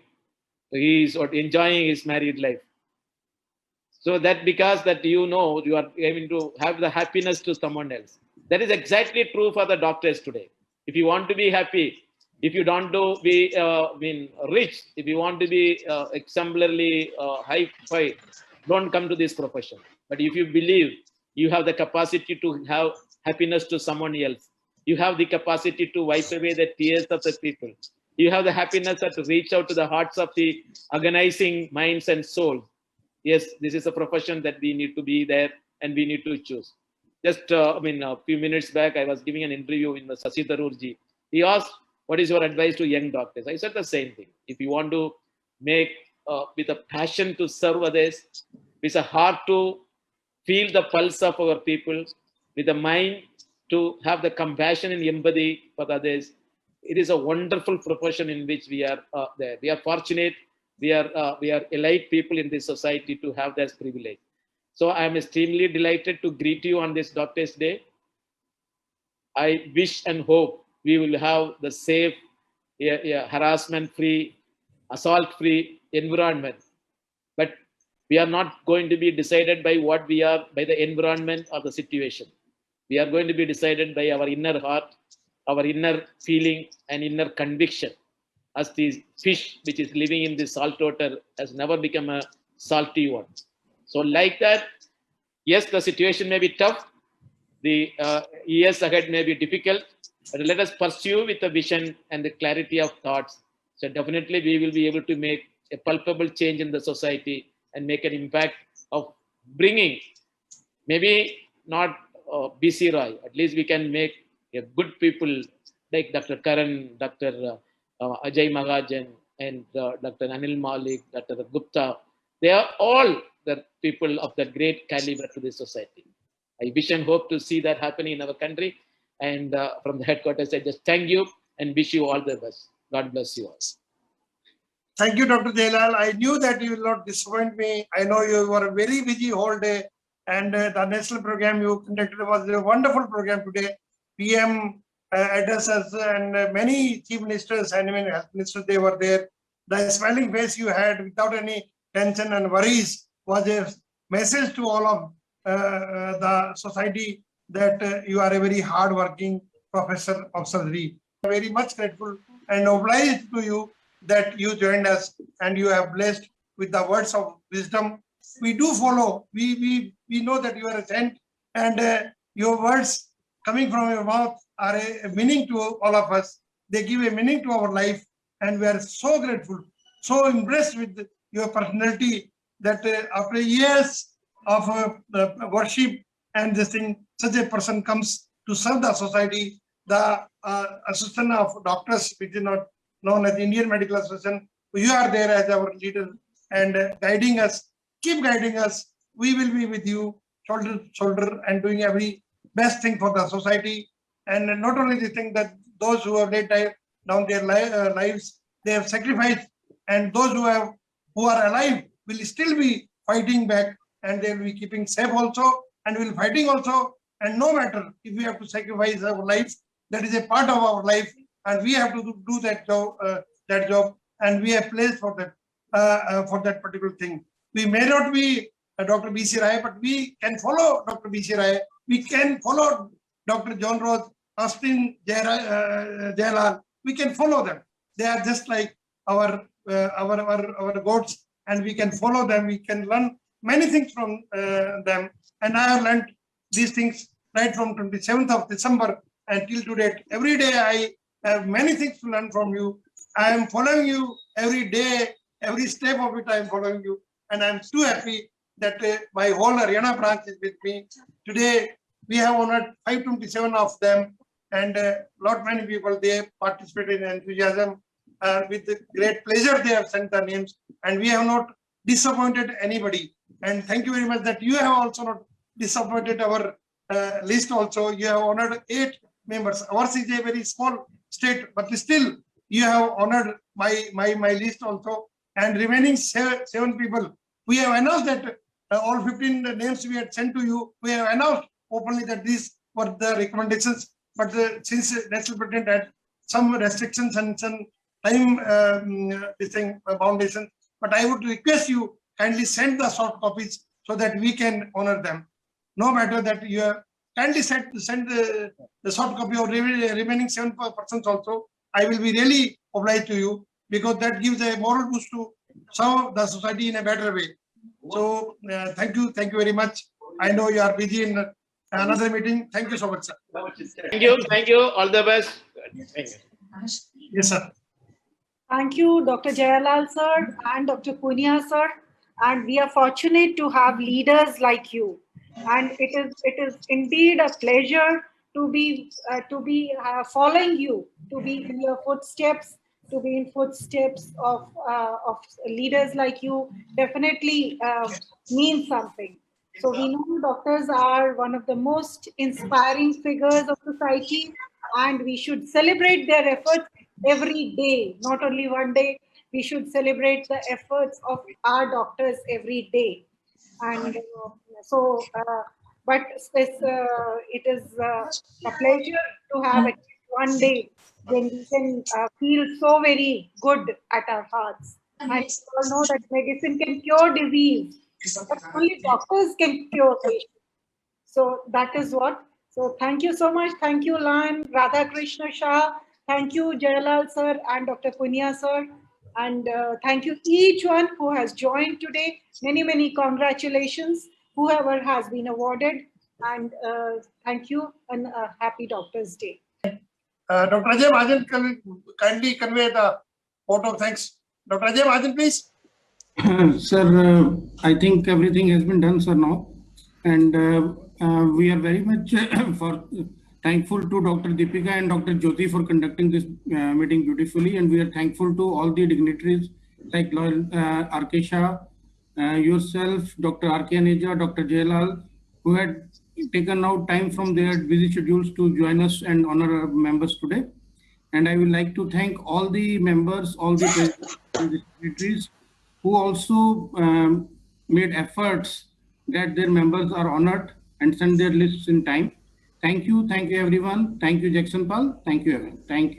He is enjoying his married life. So that because that you are aiming to have the happiness to someone else. That is exactly true for the doctors today. If you want to be happy, if you don't be rich, if you want to be exemplarily high-fi, don't come to this profession. But if you believe you have the capacity to have happiness to someone else, you have the capacity to wipe away the tears of the people, you have the happiness to reach out to the hearts of the agonizing minds and souls. Yes, this is a profession that we need to be there and we need to choose. Just a few minutes back, I was giving an interview in the Sasi Tharoorji. He asked, "What is your advice to young doctors?" I said the same thing. If you want to make with a passion to serve others, with a heart to feel the pulse of our people, with a mind to have the compassion and empathy for others, it is a wonderful profession in which we are there. We are fortunate. We are elite people in this society to have that privilege. So I am extremely delighted to greet you on this Doctors' Day. I wish and hope we will have the safe, harassment-free, assault-free environment. But we are not going to be decided by what we are, by the environment or the situation. We are going to be decided by our inner heart, our inner feeling and inner conviction. As the fish which is living in the salt water has never become a salty one. So like that, yes, the situation may be tough. The years ahead may be difficult, but let us pursue with the vision and the clarity of thoughts. So definitely we will be able to make a palpable change in the society and make an impact of bringing, maybe not BC Roy, at least we can make a good people like Dr. Karan, Dr. Ajay Mahajan, and Dr. Anil Malik, Dr. Gupta. They are all the people of that great caliber to the society. I wish and hope to see that happening in our country. And from the headquarters, I just thank you and wish you all the best. God bless you all. Thank you, Dr. Jailal. I knew that you will not disappoint me. I know you were very busy whole day, and the national program you conducted was a wonderful program today. PM addresses and many chief ministers and even health ministers, they were there. The smiling face you had without any tension and worries was a message to all of the society that you are a very hard-working professor of surgery. Very much grateful and obliged to you that you joined us and you have blessed with the words of wisdom. We do follow. We know that you are a saint, and your words coming from your mouth are a meaning to all of us. They give a meaning to our life, and we are so grateful, so impressed with your personality that after years of worship and this thing, such a person comes to serve the society. The assistant of doctors, which is not known as Indian Medical Association, you are there as our leader and guiding us. Keep guiding us. We will be with you shoulder to shoulder and doing every best thing for the society. And not only the thing that those who have laid down their lives, they have sacrificed, and those who are alive will still be fighting back, and they will be keeping safe also, and will fighting also. And no matter if we have to sacrifice our life, that is a part of our life, and we have to do that job, and we have placed for that particular thing. We may not be Dr. B.C. Rai, but we can follow Dr. B.C. Rai. We can follow Dr. John Rose, Austin Jailal. We can follow them. They are just like our goats, and we can follow them. We can learn many things from them. And I have learned these things right from 27th of December until today. Every day I have many things to learn from you. I am following you every day, every step of it I am following you. And I am too happy that my whole Haryana branch is with me. Today, we have honored 527 of them, and many people, they participated in enthusiasm. With great pleasure, they have sent their names, and we have not disappointed anybody. And thank you very much that you have also not disappointed our list also. You have honored 8 members. Ours is a very small state, but still you have honored my list also. And remaining 7 people, we have announced that all 15 names we had sent to you. We have announced openly that these were the recommendations. But since National President had some restrictions and some time foundation, but I would request you kindly send the soft copies so that we can honor them. No matter that you have kindly send the soft copy of remaining 7 persons also. I will be really obliged to you, because that gives a moral boost to serve the society in a better way. So thank you very much. I know you are busy in another meeting. Thank you so much, sir. Thank you. All the best. Yes, sir. Thank you, Dr. Jayalal sir and Dr. Punia sir. And we are fortunate to have leaders like you. And it is indeed a pleasure to be following you, to be in your footsteps, to be in footsteps of leaders like you. Definitely means something. So we know doctors are one of the most inspiring figures of society, and we should celebrate their efforts every day, not only one day. We should celebrate the efforts of our doctors every day. And but it is a pleasure to have it one day when we can feel so very good at our hearts. And we all know that medicine can cure disease, but only doctors can cure patients. So that is what. So thank you so much. Thank you, Lion, Radhakrishna Shah. Thank you, Jayalal sir and Dr. Punia sir. And thank you each one who has joined today. Many congratulations, whoever has been awarded. And thank you, and happy Doctor's Day. Dr. Ajay Mahajan, kindly convey the vote of thanks. Dr. Ajay Mahajan, please. Sir, I think everything has been done, sir, now. And we are very much thankful to Dr. Deepika and Dr. Jyoti for conducting this meeting beautifully. And we are thankful to all the dignitaries like R.K. Shah, yourself, Dr. R.K. Aneja, Dr. Jayalal, who had taken out time from their busy schedules to join us and honor our members today. And I would like to thank all the members, all the dignitaries who also made efforts that their members are honored and send their lists in time. Thank you everyone. Thank you, Jackson Pal. Thank you, everyone. Thank you.